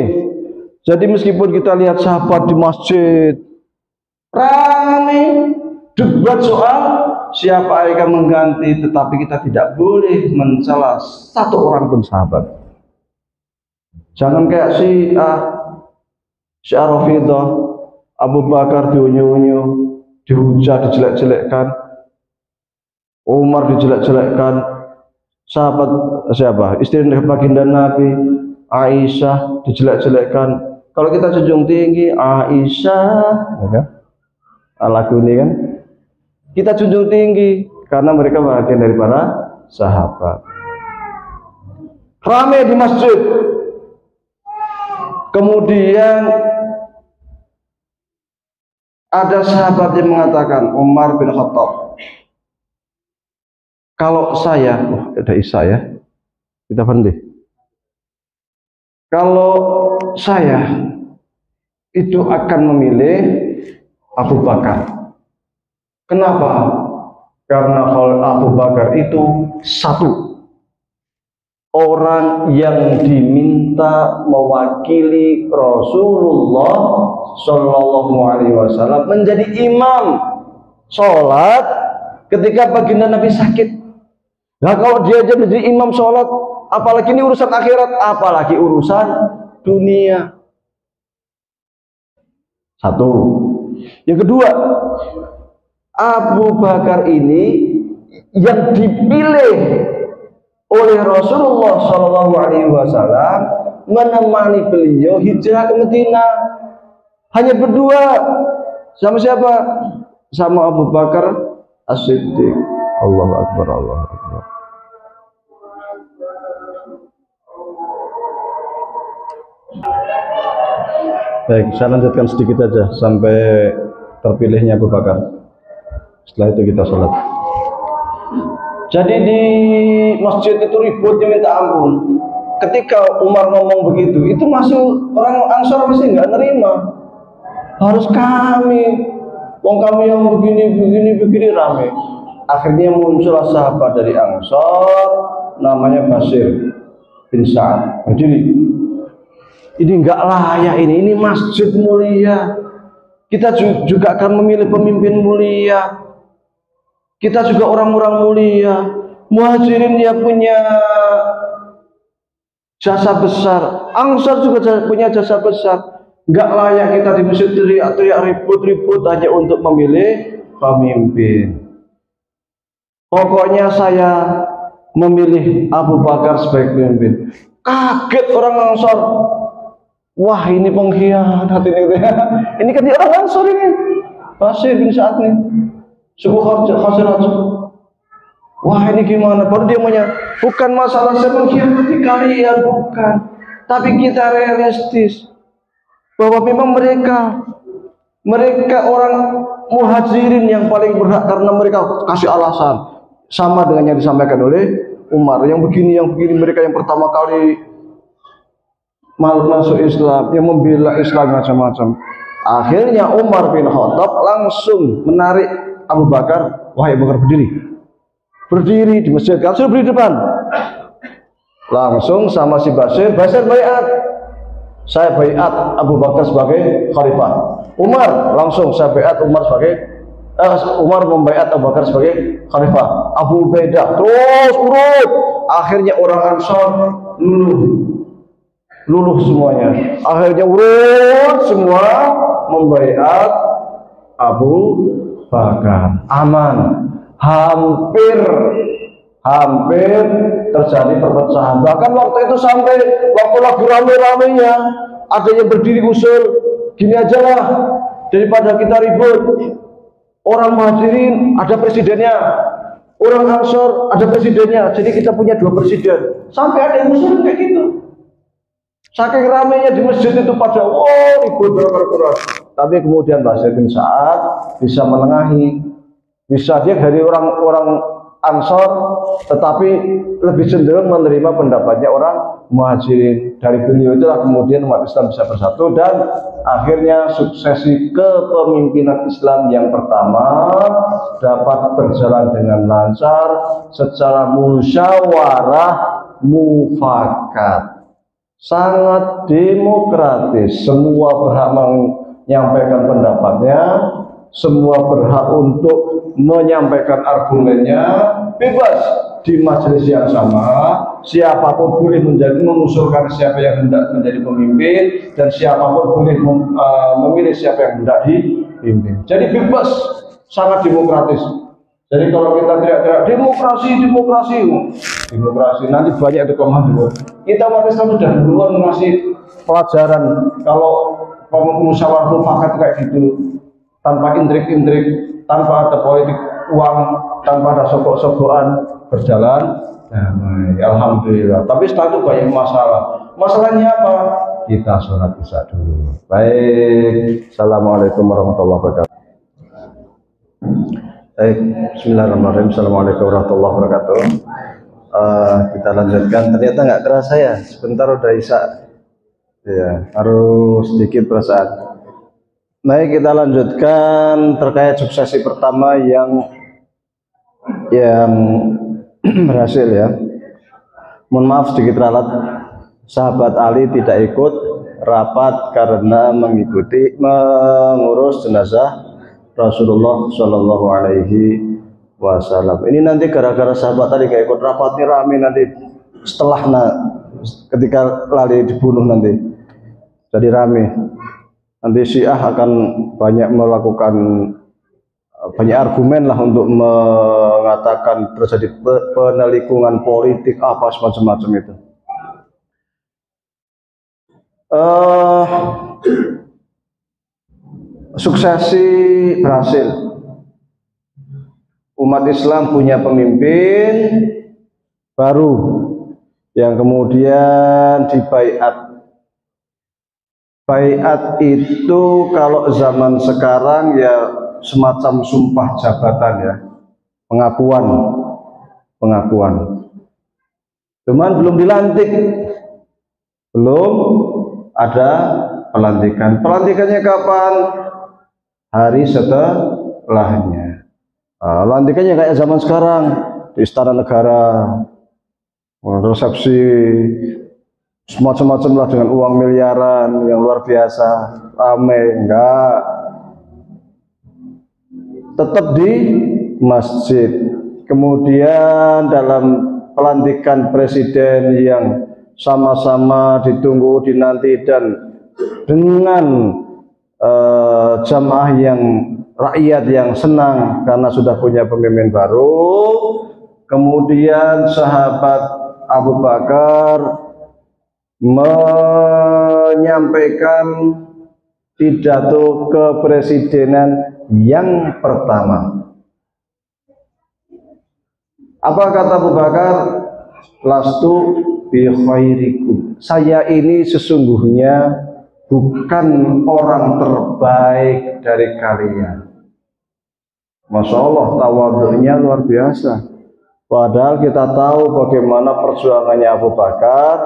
jadi meskipun kita lihat sahabat di masjid ramai debat soal siapa yang akan mengganti, tetapi kita tidak boleh mencela satu orang pun sahabat. Jangan kayak si Rafidah, Abu Bakar diunyu-unyu, dihujat, dijelek-jelekkan, Umar dijelek-jelekkan, sahabat siapa? Istri baginda Nabi Aisyah dijelek-jelekkan. Kalau kita junjung tinggi Aisyah, ya, lagu ini kan kita junjung tinggi karena mereka bagian dari para sahabat. Ramai di masjid. Kemudian ada sahabat yang mengatakan, Umar bin Khattab, kalau saya, ada Isa ya, kita berhenti. Kalau saya itu akan memilih Abu Bakar. Kenapa? Karena kalau Abu Bakar itu satu orang yang diminta mewakili Rasulullah Shallallahu Alaihi Wasallam menjadi imam sholat ketika baginda Nabi sakit. Nah kalau dia aja menjadi imam sholat, apalagi ini urusan akhirat, apalagi urusan dunia. Satu. Yang kedua, Abu Bakar ini yang dipilih oleh Rasulullah Shallallahu Alaihi Wasallam menemani beliau hijrah ke Madinah. Hanya berdua. Sama siapa? Sama Abu Bakar As-Siddiq. Allahu Akbar, Allahu Akbar. Baik, saya lanjutkan sedikit aja sampai terpilihnya Abu Bakar. Setelah itu kita sholat. Jadi di masjid itu ributnya minta ampun. Ketika Umar ngomong begitu, itu masih orang Ansor masih nggak nerima. Harus kami, wong kami yang begini rame. Akhirnya muncul sahabat dari Ansor, namanya Basir bin Sa'ad. Berdiri. Ini nggak layak ini masjid mulia. Kita juga akan memilih pemimpin mulia. Kita juga orang-orang mulia. Muhajirin ya punya jasa besar. Ansar juga punya jasa besar. Nggak layak kita di masjid teriak ribut-ribut hanya untuk memilih pemimpin. Pokoknya saya memilih Abu Bakar sebagai pemimpin. Kaget orang Ansar. Wah ini pengkhianat ini. Ini kan dia orang Ansar ini. Basir bin Sa'ad nih. Suku Khazraj. Wah ini gimana? Baru dia bukan masalah saya mengkhianati kalian, bukan. Tapi kita realistis bahwa memang mereka orang Muhajirin yang paling berhak karena mereka kasih alasan sama dengan yang disampaikan oleh Umar. Yang begini mereka yang pertama kali masuk Islam, yang membela Islam macam-macam. Akhirnya Umar bin Khattab langsung menarik Abu Bakar, wahai Abu Bakar berdiri di masjid, langsung berdiri depan. Langsung sama si Basir baiat. Saya baiat Abu Bakar sebagai khalifah. Umar langsung saya baiat Umar membaiat Abu Bakar sebagai khalifah. Abu Ubaidah terus urut. Akhirnya orang Ansar luluh semuanya. Akhirnya urut semua membaiat Abu Bakar. Aman. Hampir terjadi perpecahan. Bahkan waktu itu sampai waktu lagi rame-ramenya ada yang berdiri usul, gini aja lah daripada kita ribut. Orang Muhajirin ada presidennya, orang Ansor ada presidennya, jadi kita punya dua presiden. Sampai ada yang usul kayak gitu. Saking ramenya di masjid itu pada ribut berkeras. Tapi kemudian Basir bin Sa'ad bisa menengahi. Bisa dia dari orang-orang Ansor, tetapi lebih cenderung menerima pendapatnya orang Muhajirin. Dari beliau itulah kemudian umat Islam bisa bersatu dan akhirnya suksesi kepemimpinan Islam yang pertama dapat berjalan dengan lancar secara musyawarah mufakat. sangat demokratis. Semua berhak menyampaikan pendapatnya, semua berhak untuk menyampaikan argumennya, bebas di majelis yang sama. Siapapun boleh mengusulkan siapa yang hendak menjadi pemimpin, dan siapapun boleh memilih siapa yang hendak dipimpin. Jadi bebas, sangat demokratis. Jadi kalau kita teriak-teriak demokrasi, nanti banyak itu komando. Kita umat Islam sudah duluan ngasih pelajaran kalau musyawarah mufakat kayak gitu, tanpa intrik-intrik, tanpa ada politik uang, tanpa ada sogok-sogokan, berjalan damai. Alhamdulillah. Tapi setelah itu banyak masalah. Masalahnya apa? Kita sholat isya dulu. Baik. Assalamualaikum warahmatullahi wabarakatuh. Baik. Bismillahirrahmanirrahim. Assalamualaikum warahmatullahi wabarakatuh. Kita lanjutkan. Ternyata nggak kerasa ya. Sebentar udah isya. Ya, harus sedikit perasaan. Baik, kita lanjutkan terkait suksesi pertama yang berhasil ya. Mohon maaf sedikit ralat, sahabat Ali tidak ikut rapat karena mengurus jenazah Rasulullah Shallallahu Alaihi Wasallam. Ini nanti gara-gara sahabat tadi gak ikut rapat ini rame nanti setelah ketika lali dibunuh nanti jadi rame. Nanti Syiah akan banyak melakukan banyak argumen lah untuk mengatakan terjadi penelikungan politik apa semacam itu. Suksesi berhasil. Umat Islam punya pemimpin baru yang kemudian dibaiat. Baiat itu kalau zaman sekarang ya semacam sumpah jabatan ya, pengakuan. Cuman belum dilantik, belum ada pelantikan. Pelantikannya kapan? Hari setelahnya. Pelantikannya kayak zaman sekarang di Istana Negara, resepsi semacam-macam lah dengan uang miliaran yang luar biasa, ramai. Enggak, tetap di masjid. Kemudian dalam pelantikan presiden yang sama-sama ditunggu dinanti dan dengan jamaah yang rakyat yang senang karena sudah punya pemimpin baru. Kemudian sahabat Abu Bakar menyampaikan pidato kepresidenan yang pertama. Apa kata Abu Bakar? Lastu bi khairikum. Saya ini sesungguhnya bukan orang terbaik dari kalian. Masya Allah, tawadhunya luar biasa. Padahal kita tahu bagaimana perjuangannya Abu Bakar,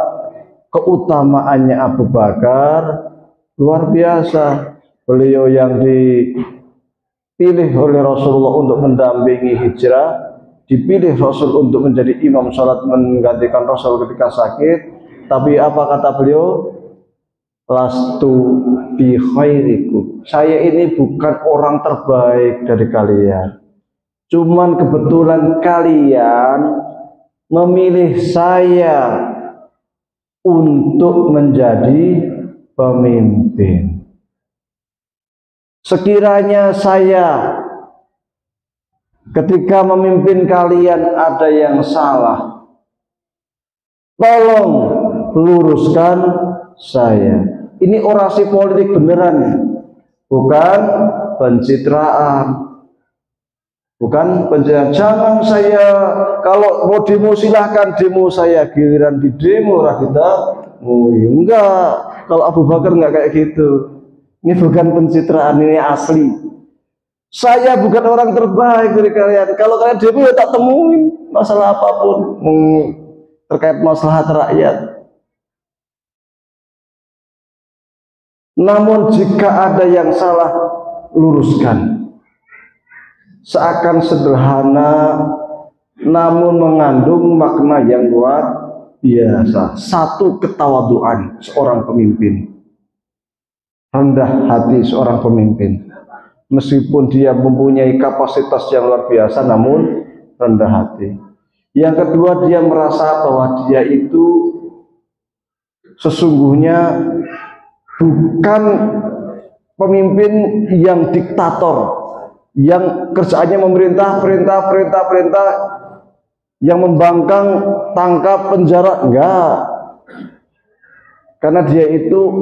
keutamaannya Abu Bakar luar biasa. Beliau yang dipilih oleh Rasulullah untuk mendampingi hijrah, dipilih Rasul untuk menjadi imam salat menggantikan Rasul ketika sakit. Tapi apa kata beliau? Lastu bi khairikum. Saya ini bukan orang terbaik dari kalian. Cuman kebetulan kalian memilih saya untuk menjadi pemimpin. Sekiranya saya ketika memimpin kalian ada yang salah, tolong luruskan saya. Ini orasi politik beneran, bukan pencitraan. Bukan pencitraan. Jangan saya kalau mau demo silahkan demo, saya giliran di demo lah kita. Oh enggak, kalau Abu Bakar enggak kayak gitu. Ini bukan pencitraan, ini asli. Saya bukan orang terbaik dari kalian. Kalau kalian demo ya tak temuin masalah apapun terkait masalah rakyat. Namun jika ada yang salah, luruskan. Seakan sederhana, namun mengandung makna yang luar biasa. Satu, ketawaduan seorang pemimpin, rendah hati seorang pemimpin. Meskipun dia mempunyai kapasitas yang luar biasa, namun rendah hati. Yang kedua, dia merasa bahwa dia itu sesungguhnya bukan pemimpin yang diktator, yang kerjaannya memerintah, perintah, yang membangkang, tangkap, penjara, enggak. Karena dia itu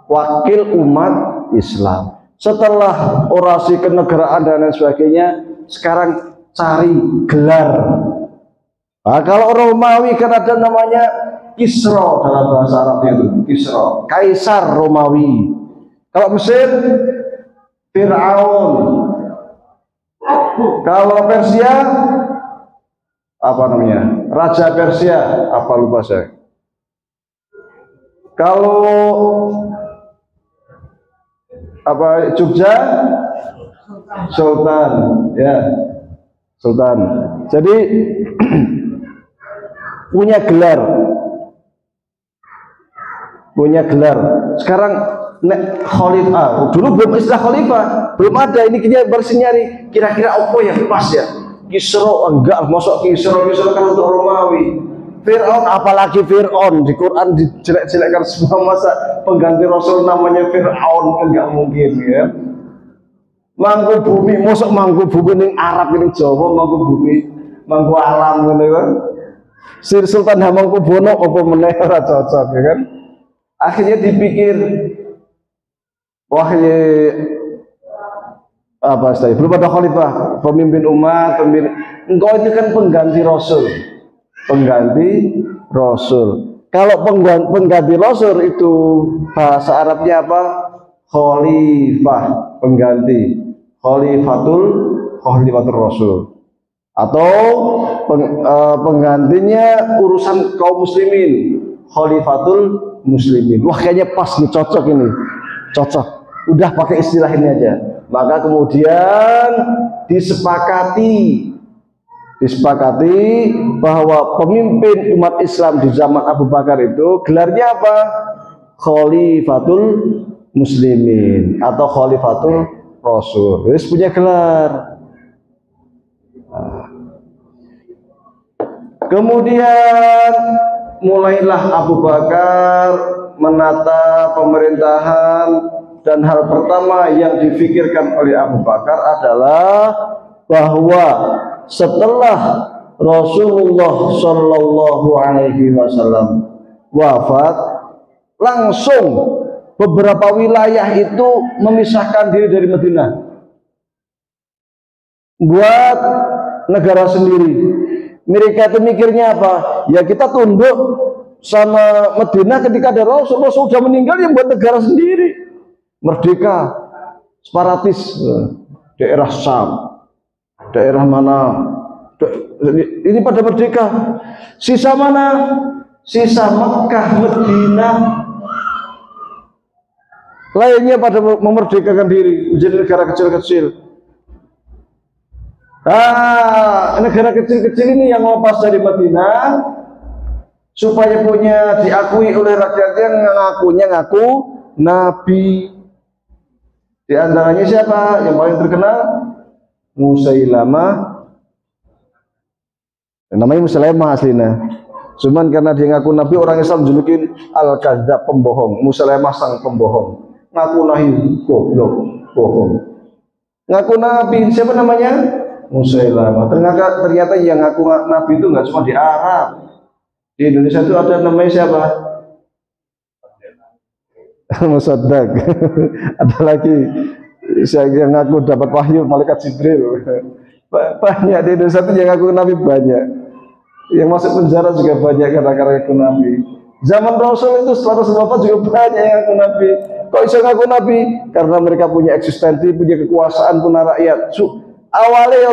wakil umat Islam. Setelah orasi kenegaraan dan lain sebagainya, sekarang cari gelar. Nah, kalau Romawi kan ada namanya Kisra, dalam bahasa Arabnya itu Kisra, Kaisar Romawi. Kalau Mesir, Fir'aun. Kalau Persia, apa namanya? Raja Persia, apa lupa saya. Kalau apa Jogja, Sultan, ya, Sultan. Jadi punya gelar. Sekarang khalifah, dulu belum istilah khalifah, belum ada. Ini kita baru nyari kira-kira apa yang pas ya. Kisra, enggak, masuk Kisra kan untuk Romawi. Fir'aun, apalagi Fir'aun di Quran dijelek-jelekkan semua, masa pengganti Rasul namanya Fir'aun, enggak mungkin ya. Mangku bumi, masuk mangku bumi ning Arab ning Jawa, mangku bumi, mangku alam ngono kan. Sir Sultan Hamengkubuwono apa meneh ora cocok ya kan. Akhirnya dipikir, wah apa istilahnya, belum ada khalifah, pemimpin umat, engkau itu kan pengganti Rasul. Kalau pengganti Rasul itu bahasa Arabnya apa? Khalifah, pengganti. Khalifatul Rasul. Atau penggantinya urusan kaum muslimin, Khalifatul Muslimin. Wah, kayaknya pas nih, cocok ini. Cocok. Udah pakai istilah ini aja. Maka kemudian disepakati bahwa pemimpin umat Islam di zaman Abu Bakar itu gelarnya apa? Khalifatul Muslimin atau Khalifatul Rasul. Wis punya gelar. Kemudian mulailah Abu Bakar menata pemerintahan, dan hal pertama yang difikirkan oleh Abu Bakar adalah bahwa setelah Rasulullah Shallallahu Alaihi Wasallam wafat, langsung beberapa wilayah itu memisahkan diri dari Madinah, buat negara sendiri. Mereka itu mikirnya apa? Ya kita tunduk sama Madinah ketika ada Rasul sudah meninggal, yang buat negara sendiri, merdeka, separatis, daerah Syam, daerah mana, ini pada merdeka. Sisa mana? Sisa Mekah, Madinah, lainnya pada memerdekakan diri menjadi negara kecil-kecil. Negara kecil-kecil ini yang lepas dari Madinah supaya punya diakui oleh rakyatnya, ngaku Nabi. Di antaranya siapa yang paling terkenal? Musailamah. Namanya Musailamah aslinya. Cuman karena dia ngaku Nabi, orang Islam julukin Al-Kadzdzab, pembohong. Musailamah sang pembohong. Ngaku Nabi, goblok, bohong. Ngaku Nabi, siapa namanya? Musailamah. Ternyata yang ngaku Nabi itu nggak cuma di Arab. Di Indonesia itu ada namanya siapa? Musaddak. Ada lagi yang ngaku dapat wahyu malaikat Jibril. Banyak di Indonesia itu yang ngaku Nabi banyak. Yang masuk penjara juga banyak karena ngaku Nabi. Zaman Rasul itu setelah Rasul wafat juga banyak yang ngaku Nabi. Kok bisa ngaku Nabi? Karena mereka punya eksistensi, punya kekuasaan, punya rakyat. Awalnya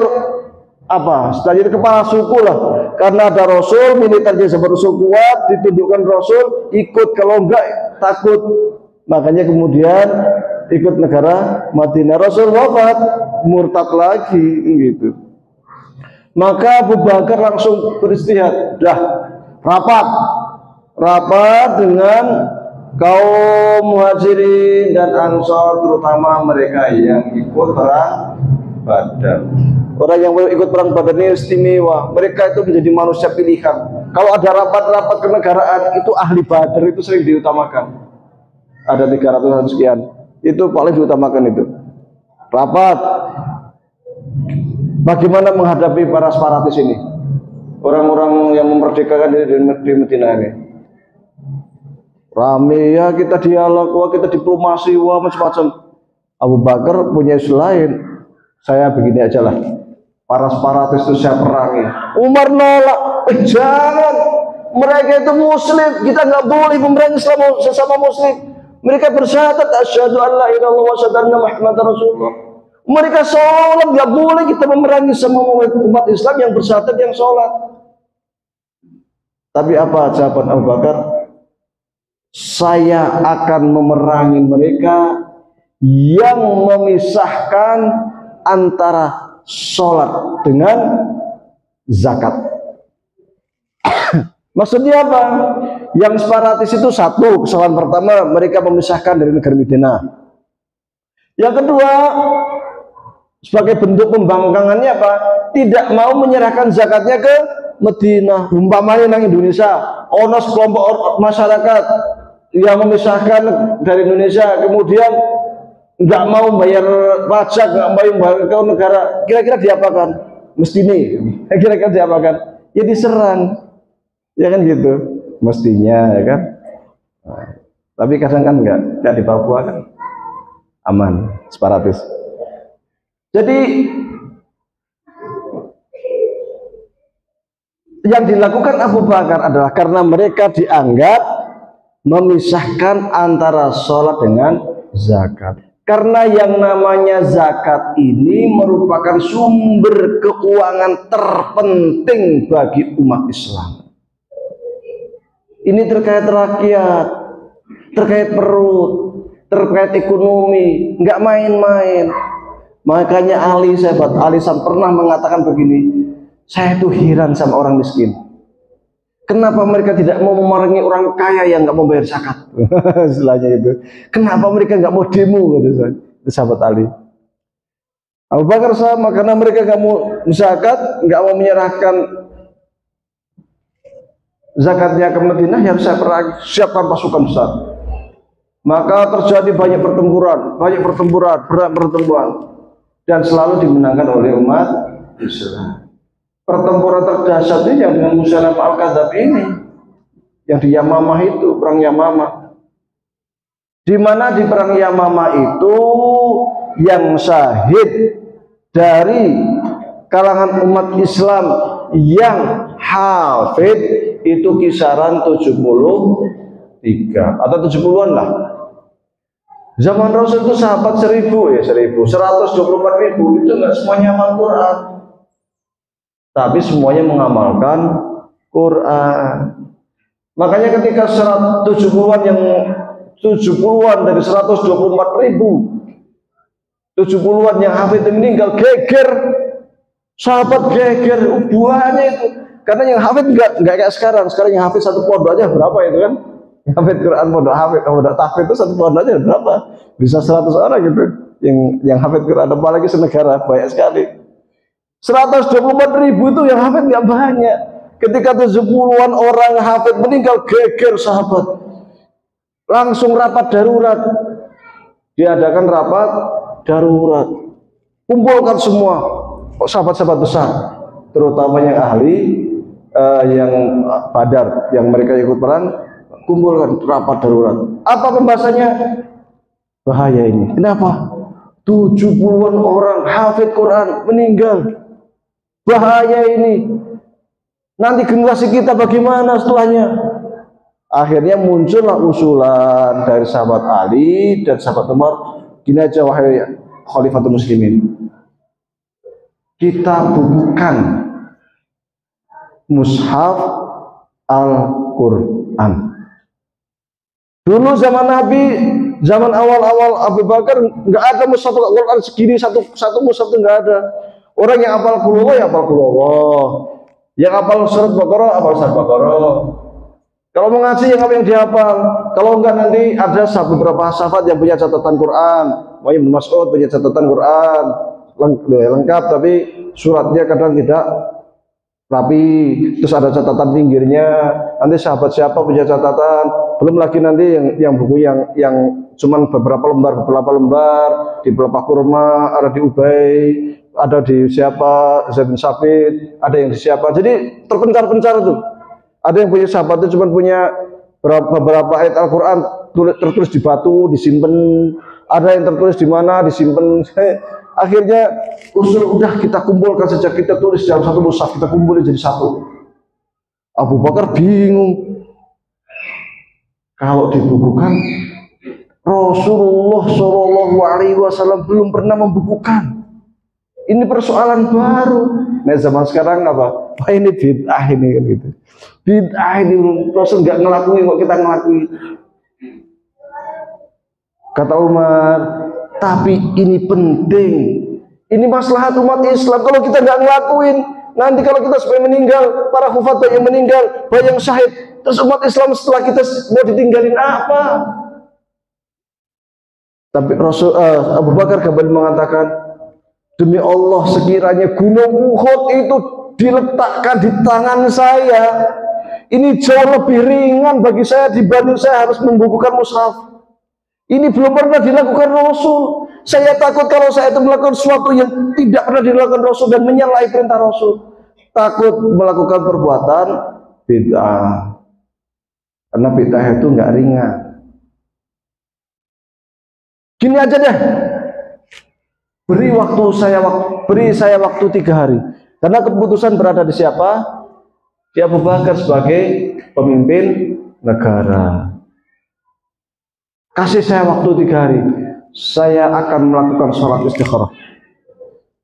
apa? Jadi kepala suku lah. Karena ada Rasul, militernya Rasul kuat, ditundukkan Rasul, ikut, kalau enggak takut. Makanya kemudian ikut negara Madinah. Rasul wafat, murtad lagi gitu. Maka Abu Bakar langsung beristihad, dah rapat dengan kaum Muhajirin dan Ansor, terutama mereka yang ikut perang Badar. Orang yang ikut perang Badar ini istimewa, mereka itu menjadi manusia pilihan. Kalau ada rapat-rapat kenegaraan, itu ahli Badar itu sering diutamakan. Ada 300 sekian, itu paling diutamakan itu. Rapat bagaimana menghadapi para separatis ini, orang-orang yang memerdekakan diri di Madinah ini. Rame ya, kita dialog, wah kita diplomasi, wah macam-macam. Abu Bakar punya isu lain. Saya begini aja lah, para separatis itu saya perangi. Umar nolak, jangan, mereka itu muslim, kita nggak boleh memerangi sesama muslim. Mereka bersyahadat asyhadu an la ilaha illallah wa asyhadu anna muhammadar rasulullah. Mereka sholat, nggak boleh kita memerangi semua umat Islam yang bersyahadat yang sholat. Tapi apa jawaban Abu Bakar? Saya akan memerangi mereka yang memisahkan antara sholat dengan zakat. Maksudnya apa? Yang separatis itu satu, kesalahan pertama, mereka memisahkan dari negara Madinah. Yang kedua, sebagai bentuk pembangkangannya apa? Tidak mau menyerahkan zakatnya ke Madinah. Umpamanya nang Indonesia, ono sekelompok masyarakat yang memisahkan dari Indonesia, kemudian nggak mau bayar pajak, nggak mau bayar ke negara, kira-kira diapakan? Mesti nih, kira-kira diapakan? Ya diserang, ya kan gitu, mestinya ya kan. Nah, tapi kadang kan nggak di Papua kan aman, separatis. Jadi yang dilakukan Abu Bakar adalah karena mereka dianggap memisahkan antara sholat dengan zakat. Karena yang namanya zakat ini merupakan sumber keuangan terpenting bagi umat Islam. Ini terkait rakyat, terkait perut, terkait ekonomi, nggak main-main. Makanya Ali sahabat Ali pernah mengatakan begini, saya itu heran sama orang miskin. Kenapa mereka tidak mau memerangi orang kaya yang nggak mau bayar zakat? Istilahnya itu. Kenapa mereka nggak mau demo? Itu sahabat Ali. Abu Bakar sama, karena mereka nggak mau zakat, nggak mau menyerahkan zakatnya ke Madinah, yang saya siapkan pasukan besar. Maka terjadi banyak pertempuran, berat pertempuran, dan selalu dimenangkan oleh umat Islam. Pertempuran terdahsyat ini yang dengan Musailamah al-Kadzdzab ini, yang di Yamamah itu, perang Yamamah. Di mana di perang Yamamah itu yang syahid dari kalangan umat Islam yang hafid itu kisaran 73 atau 70-an lah. Zaman Rasul itu sahabat 1.000 ya, 124.000 itu enggak semuanya hafal Quran. Tapi semuanya mengamalkan Quran. Makanya ketika 170-an yang 70-an dari 124.000, 70-an yang hafid meninggal, geger, sahabat geger, buahnya itu. Karena yang hafid enggak kayak sekarang. Sekarang yang hafid satu pondok aja berapa itu kan? Yang hafid Quran pondok tahfidz itu satu pondok aja berapa? Bisa 100 orang gitu. Yang hafid Quran, apalagi senegara banyak sekali. 124.000 itu yang hafid nggak banyak. Ketika 70-an orang hafid meninggal, geger sahabat, langsung rapat darurat. Diadakan rapat darurat, kumpulkan semua sahabat-sahabat besar, terutama yang ahli yang Badar, yang mereka ikut perang, kumpulkan rapat darurat. Apa pembahasannya? Bahaya ini. Kenapa? 70-an orang hafid Quran meninggal. Bahaya ini. Nanti generasi kita bagaimana setelahnya? Akhirnya muncullah usulan dari sahabat Ali dan sahabat Umar, gini aja wahai Khalifatul Muslimin, kita bukukan mushaf Al-Quran. Dulu zaman Nabi, zaman awal-awal Abu Bakar nggak ada mushaf Al-Quran segini, satu mushaf itu nggak ada. Orang yang hafal qul huwallah ya hafal qul huwallah. Yang hafal surat Baqarah hafal surat Baqarah. Kalau mau ngaji yang apa yang dihafal. Kalau enggak nanti ada beberapa sahabat yang punya catatan Quran. Ibnu Mas'ud punya catatan Quran lengkap, tapi suratnya kadang tidak rapi. Terus ada catatan pinggirnya. Nanti sahabat siapa punya catatan. Belum lagi nanti yang buku yang cuman beberapa lembar di Pelepah Kurma, ada di Ubay, ada di siapa Zaid bin Sabit, ada yang di siapa. Jadi terpencar-pencar tuh. Ada yang punya sahabat itu cuma punya beberapa ayat Al-Quran tertulis di batu, disimpan. Ada yang tertulis di mana, disimpan. Akhirnya udah kita kumpulkan sejak kita tulis dalam satu mushaf, kita kumpulin jadi satu. Abu Bakar bingung. Kalau dibukukan, Rasulullah Shallallahu Alaihi Wasallam belum pernah membukukan. Ini persoalan baru. Nah zaman sekarang apa? Wah ini bid'ah ini kan gitu. Bid'ah ini Rasul nggak ngelakuin kok kita ngelakuin. Kata Umar, tapi ini penting. Ini maslahat umat Islam. Kalau kita nggak ngelakuin, nanti kalau kita sampai meninggal, para hufat yang meninggal, yang syahid, terus umat Islam setelah kita mau ditinggalin apa? Tapi Rasul Abu Bakar kembali mengatakan, demi Allah sekiranya gunung Uhud itu diletakkan di tangan saya, ini jauh lebih ringan bagi saya dibanding saya harus membukukan mushaf. Ini belum pernah dilakukan Rasul. Saya takut kalau saya itu melakukan sesuatu yang tidak pernah dilakukan Rasul dan menyalahi perintah Rasul. Takut melakukan perbuatan bid'ah. Karena bid'ah itu nggak ringan. Gini aja deh. Beri saya waktu 3 hari. Karena keputusan berada di siapa? Di Abu Bakar sebagai pemimpin negara. Kasih saya waktu 3 hari. Saya akan melakukan sholat istikharah.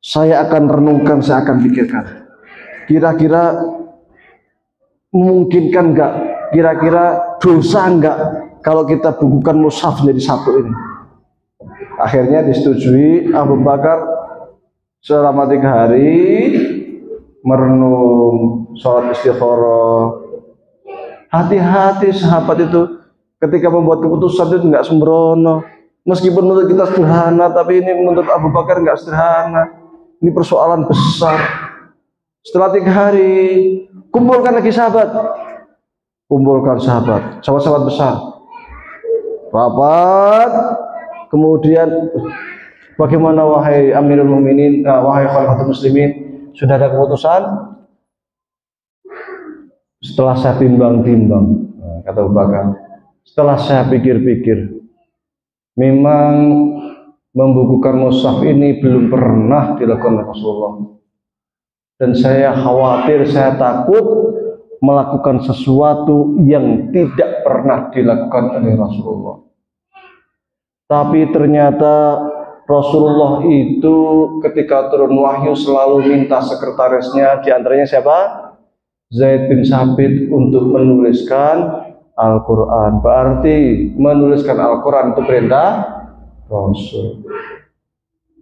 Saya akan renungkan, saya akan pikirkan. Kira-kira memungkinkan enggak? Kira-kira dosa enggak kalau kita bukukan mushaf jadi satu ini? Akhirnya disetujui. Abu Bakar selama 3 hari merenung, sholat istikharah. Hati-hati sahabat itu ketika membuat keputusan itu nggak sembrono. Meskipun menurut kita sederhana, tapi ini menurut Abu Bakar nggak sederhana. Ini persoalan besar. Setelah 3 hari, kumpulkan lagi sahabat. Kumpulkan sahabat besar. Rapat. Kemudian, bagaimana wahai Amirul Mukminin, wahai Khalifatul Muslimin, sudah ada keputusan? Setelah saya timbang-timbang, kata Abu Bakar, setelah saya pikir-pikir, memang membukukan mushaf ini belum pernah dilakukan Rasulullah. Dan saya khawatir, saya takut melakukan sesuatu yang tidak pernah dilakukan oleh Rasulullah. Tapi ternyata Rasulullah itu ketika turun wahyu selalu minta sekretarisnya, diantaranya siapa? Zaid bin Sabit, untuk menuliskan Al-Quran. Berarti menuliskan Al-Quran itu perintah Rasul.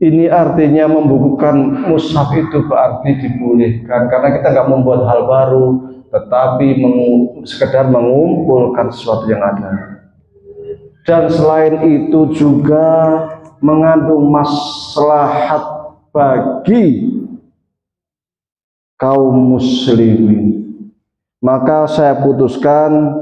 Ini artinya membukukan mushaf itu berarti dibolehkan, karena kita nggak membuat hal baru, tetapi sekedar mengumpulkan sesuatu yang ada. Dan selain itu juga mengandung maslahat bagi kaum muslimin. Maka saya putuskan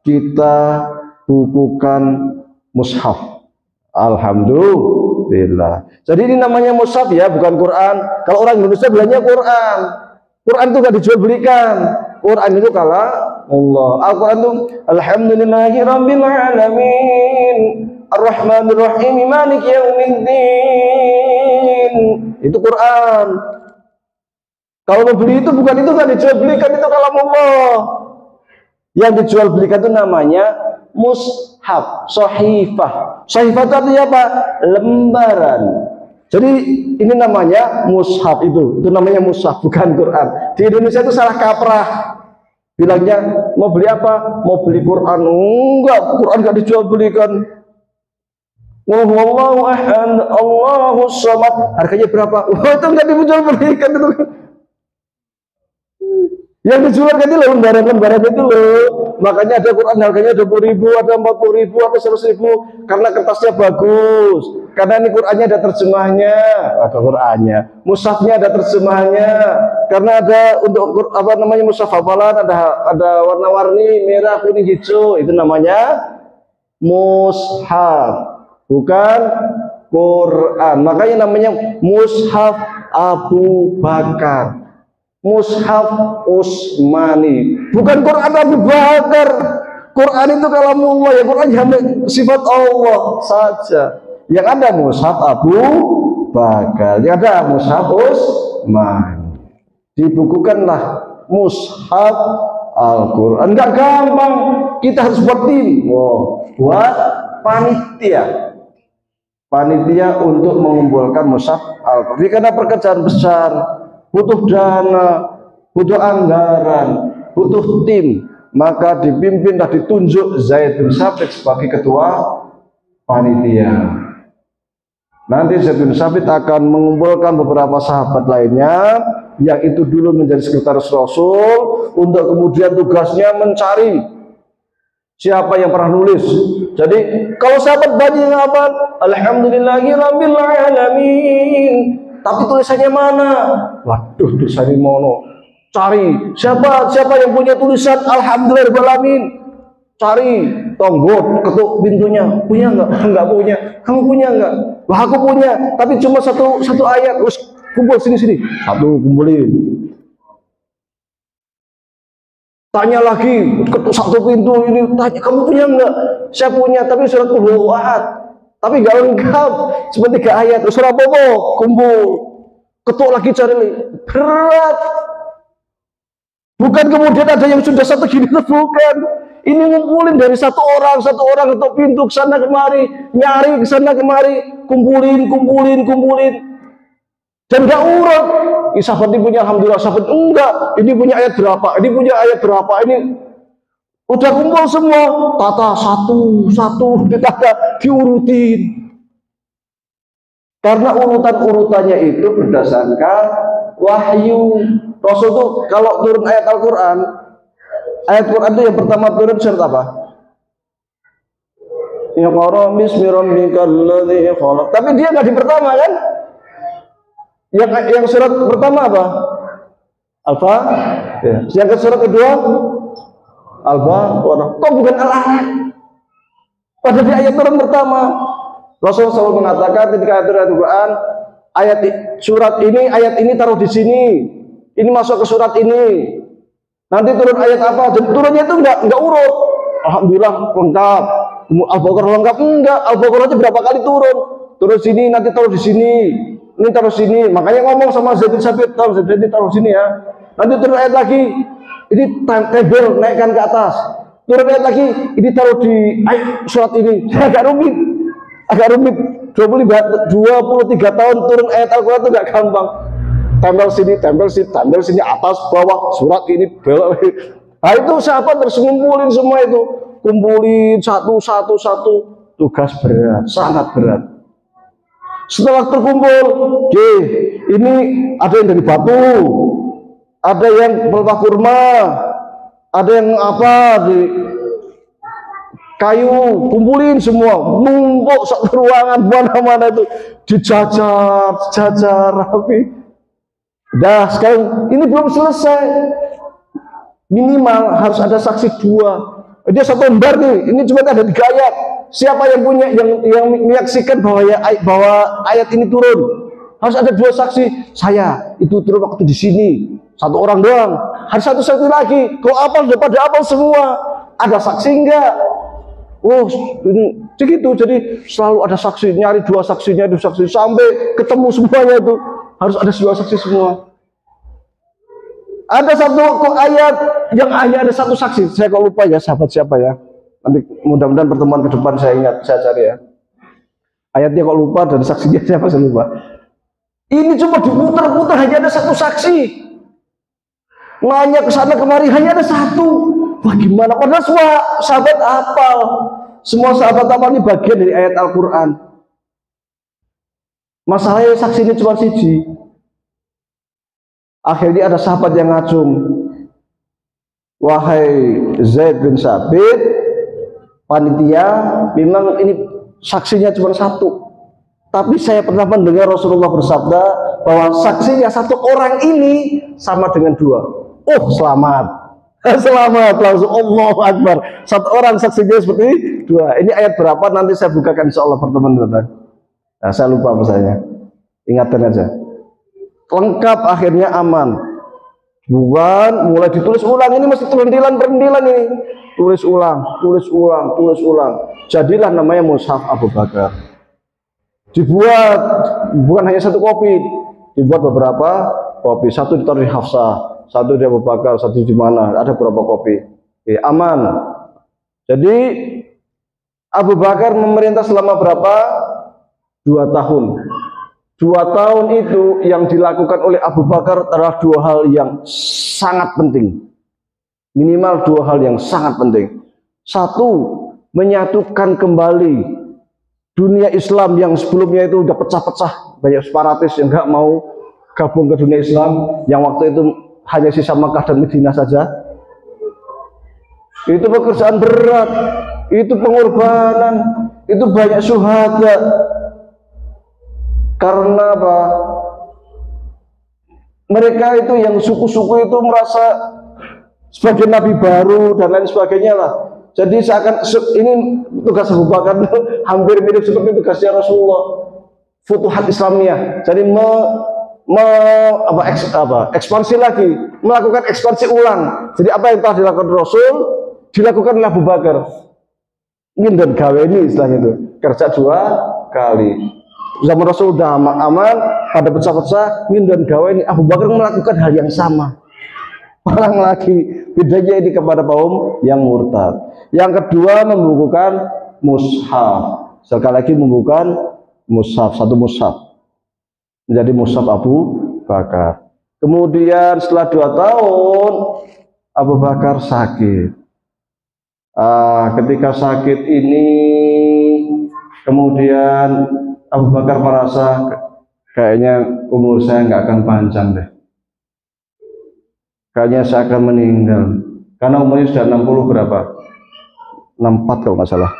kita bukukan mushaf. Alhamdulillah. Jadi ini namanya mushaf ya, bukan Quran. Kalau orang Indonesia bilangnya Quran. Quran itu gak dijual belikan. Quran itu kala Allah. Al-Quran itu Alhamdulillahi Rabbil Alamin Ar-Rahmanir Rahim Maliki Yaumiddin. Itu Quran. Kalau mau beli itu bukan itu, kan dijual belikan, itu kalam Allah. Yang dijual belikan itu namanya mushaf, sahifah. Sahifah itu artinya apa? Lembaran. Jadi ini namanya mushaf, itu namanya mushaf, bukan Quran. Di Indonesia itu salah kaprah. Bilangnya mau beli apa? Mau beli Quran. Enggak, Quran enggak dijual belikan. Qul huwallahu ahad, Allahus samad. Harganya berapa? Oh, itu enggak dijual belikan itu. Yang dijual kan itu lembaran-lembaran itu loh. Makanya ada Quran harganya 20.000, ada 40.000, ada 100.000 karena kertasnya bagus. Karena ini Qurannya ada terjemahnya, ada Qurannya. Mushafnya ada terjemahnya. Karena ada untuk apa namanya mushaf hafalan ada warna-warni merah, kuning, hijau. Itu namanya mushaf. Bukan Quran. Makanya namanya mushaf Abu Bakar. Mushaf Utsmani, bukan Quran Abu Bakar. Quran itu kalamullah, ya Quran hanya sifat Allah saja. Yang ada mushaf Abu Bakar, yang ada mushaf Utsmani. Dibukukanlah mushaf Al-Quran. Enggak gampang, kita harus buat tim. Buat panitia untuk mengumpulkan mushaf Al-Quran. Karena pekerjaan besar, butuh dana, butuh anggaran, butuh tim, maka dipimpin dan ditunjuk Zaid bin Tsabit sebagai ketua panitia. Nanti Zaid bin Tsabit akan mengumpulkan beberapa sahabat lainnya yang itu dulu menjadi sekretaris Rasul, untuk kemudian tugasnya mencari siapa yang pernah nulis. Jadi kalau sahabat banyak yang hafal, alhamdulillahirabbil alamin. Tapi tulisannya mana? Waduh, tulisannya mono. Cari siapa yang punya tulisan alhamdulillahirobbilalamin. Cari tonggot, ketuk pintunya. Punya enggak? Enggak punya. Kamu punya enggak? Wah, aku punya. Tapi cuma satu ayat. Terus kumpul sini. Satu kumpulin. Tanya lagi, ketuk satu pintu ini. Tanya, kamu punya enggak? Saya punya. Tapi surat Qul huwallahu ahad. Tapi gak lengkap, cuma 3 ayat. Surah apa? Kumpul, ketuk lagi, cari lagi. Berat. Bukan kemudian ada yang sudah satu gini, bukan. Ini ngumpulin dari satu orang ketuk pintu kesana kemari, nyari kesana kemari, kumpulin. Dan gak urut. Sahabat ini punya alhamdulillah, sahabat enggak. Ini punya ayat berapa? Ini udah kumpul semua, tata satu ditata, diurutin. Karena urutannya itu berdasarkan wahyu. Rasul itu kalau turun ayat Al-Quran itu yang pertama turun surat apa? Iqra bismi rabbikal ladzi khalaq. Tapi dia nggak di pertama kan? Yang surat pertama apa? Alfa. Ya. Yang surat kedua Al-Baqarah. Kok bukan Al-Alaq? Pada di ayat turun pertama, Rasulullah selalu mengatakan ketika ayat Al-Quran, surat ini, ayat ini taruh di sini, ini masuk ke surat ini. Nanti turun ayat apa? Dan turunnya itu enggak urut. Alhamdulillah lengkap. Al-Baqarah lengkap enggak? Al-Baqarah itu berapa kali turun? Turun sini, nanti taruh di sini. Ini taruh sini. Makanya ngomong sama Zaid bin Tsabit, taruh sini ya. Nanti turun ayat lagi. Ini tabel naikkan ke atas. Turun ayat lagi, ini taruh di surat ini. Agak rumit. 23 tahun turun ayat Al-Quran itu gak gampang. Tempel sini, atas, bawah, surat ini, belok. Nah itu sahabat terus ngumpulin semua itu. Kumpulin satu. Tugas berat, sangat berat. Setelah terkumpul, ini ada yang dari batu, ada yang pelepah kurma, ada yang apa di kayu, kumpulin semua, numpuk satu ruangan mana-mana itu, dijajar rapi. Dah sekarang ini belum selesai, minimal harus ada saksi 2. Dia satu lembar nih, ini cuma ada 3 ayat. Siapa yang punya yang menyaksikan bahwa ayat ini turun? Harus ada 2 saksi. Saya itu turun waktu di sini. 1 orang doang. Harus 1 saksi lagi. Kalau apal udah pada apal semua. Ada saksi enggak? Oh, ini begitu. Jadi selalu ada saksi, nyari 2 saksi sampai ketemu semuanya itu. Harus ada 2 saksi semua. Ada 1 ayat yang hanya ada 1 saksi. Saya kok lupa ya sahabat siapa ya. Nanti mudah-mudahan pertemuan ke depan saya ingat, saya cari ya. Ayatnya kok lupa dan saksinya siapa saya lupa. Ini cuma diputar-putar hanya ada 1 saksi. Nanya ke sana kemari hanya ada 1. Wah gimana? Padahal semua sahabat hafal. Semua sahabat hafal ini bagian dari ayat Al-Quran. Masalahnya saksi ini cuma siji. Akhirnya ada sahabat yang ngacung, wahai Zaid bin Sabit, panitia, memang ini saksinya cuma satu. Tapi saya pernah mendengar Rasulullah bersabda bahwa saksinya satu orang ini sama dengan dua. Oh, selamat. Selamat, langsung Allahu Akbar. Satu orang saksinya seperti dua. Ini ayat berapa? Nanti saya bukakan insya Allah pertemuan datang. Nah, saya lupa misalnya. Ingatkan aja. Lengkap, akhirnya aman. Bukan, mulai ditulis ulang. Ini mesti perintilan ini. Tulis ulang. Jadilah namanya Mushaf Abu Bakar. Dibuat, bukan hanya satu kopi. Dibuat beberapa kopi. Satu ditaruh di Hafsah, satu di Abu Bakar, satu di mana. Ada beberapa kopi. Oke, aman. Jadi Abu Bakar memerintah selama berapa? 2 tahun. 2 tahun itu yang dilakukan oleh Abu Bakar adalah 2 hal yang sangat penting. Minimal 2 hal yang sangat penting. Satu, menyatukan kembali dunia Islam yang sebelumnya itu udah pecah-pecah. Banyak separatis yang nggak mau gabung ke dunia Islam, yang waktu itu hanya sisa Makkah dan Madinah saja. Itu pekerjaan berat, itu pengorbanan, itu banyak syuhada. Karena apa? Mereka itu yang suku-suku itu merasa sebagai nabi baru dan lain sebagainya lah. Jadi seakan ini tugas Abu Bakar hampir mirip seperti tugasnya Rasulullah, Futuhat Islamiyah. Jadi ekspansi lagi, melakukan ekspansi ulang. Jadi apa yang telah dilakukan Rasul dilakukan oleh Abu Bakar. Ngindan gawe ini istilahnya itu, kerja 2 kali. Zaman Rasul udah aman, pada pecah-pecah, ngindan gawe ini, Abu Bakar melakukan hal yang sama. Orang lagi, bedanya ini kepada kaum yang murtad. Yang kedua, membukukan mushaf. Sekali lagi membukukan mushaf, satu mushaf menjadi mushaf Abu Bakar. Kemudian setelah 2 tahun Abu Bakar sakit. Ketika sakit ini, kemudian Abu Bakar merasa kayaknya umur saya nggak akan panjang deh. Kayaknya saya akan meninggal. Karena umurnya sudah 60 berapa? 64 kalau nggak salah.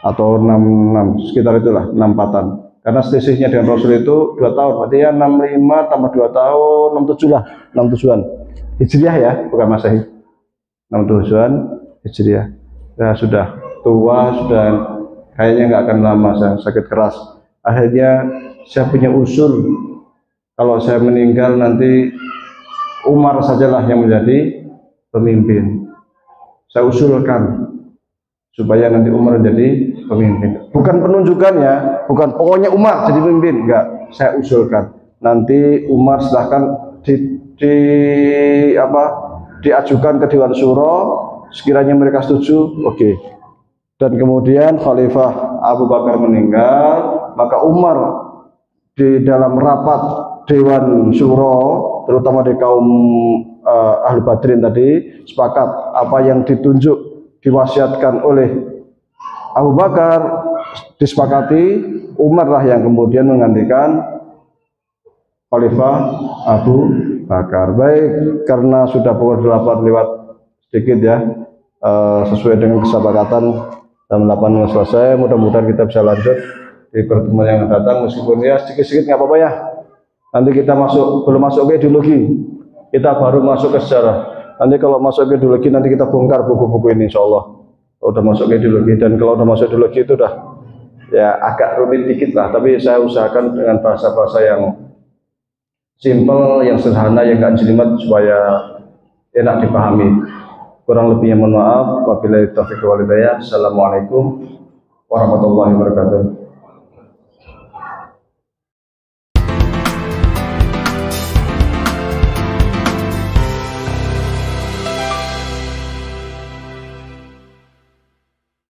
Atau 66, sekitar itulah, 64-an. Karena selisihnya dengan Rasul itu 2 tahun. Berarti ya 65 tambah 2 tahun, 67 lah. 67-an. Hijriah ya, bukan Masehi. 67-an Hijriah. Ya sudah tua, sudah kayaknya nggak akan lama saya sakit keras. Akhirnya saya punya usul. Kalau saya meninggal nanti Umar sajalah yang menjadi pemimpin. Saya usulkan supaya nanti Umar menjadi pemimpin. Bukan penunjukannya, bukan pokoknya Umar jadi pemimpin, enggak. Saya usulkan. Nanti Umar silahkan diajukan ke Dewan Syuro, sekiranya mereka setuju, oke. Dan kemudian Khalifah Abu Bakar meninggal, maka Umar di dalam rapat Dewan Syuro, terutama di kaum Ahli Badrin tadi, sepakat apa yang ditunjuk diwasiatkan oleh Abu Bakar disepakati, Umar lah yang kemudian menggantikan Khalifah Abu Bakar. Baik, karena sudah pukul 8 lewat sedikit ya, sesuai dengan kesepakatan jam 8 selesai. Mudah-mudahan kita bisa lanjut di pertemuan yang datang, meskipun ya sedikit-sedikit nggak apa-apa ya. Nanti kita belum masuk ke ideologi, kita baru masuk ke sejarah. Nanti kalau masuk ke ideologi, nanti kita bongkar buku-buku ini insya Allah. Kalau udah masuk ke ideologi, dan kalau udah masuk ideologi itu udah ya agak rumit dikit lah. Tapi saya usahakan dengan bahasa-bahasa yang simple, yang sederhana, yang gak jelimet supaya enak dipahami. Kurang lebihnya mohon maaf. Wabillahi taufiq wal hidayah. Assalamualaikum warahmatullahi wabarakatuh.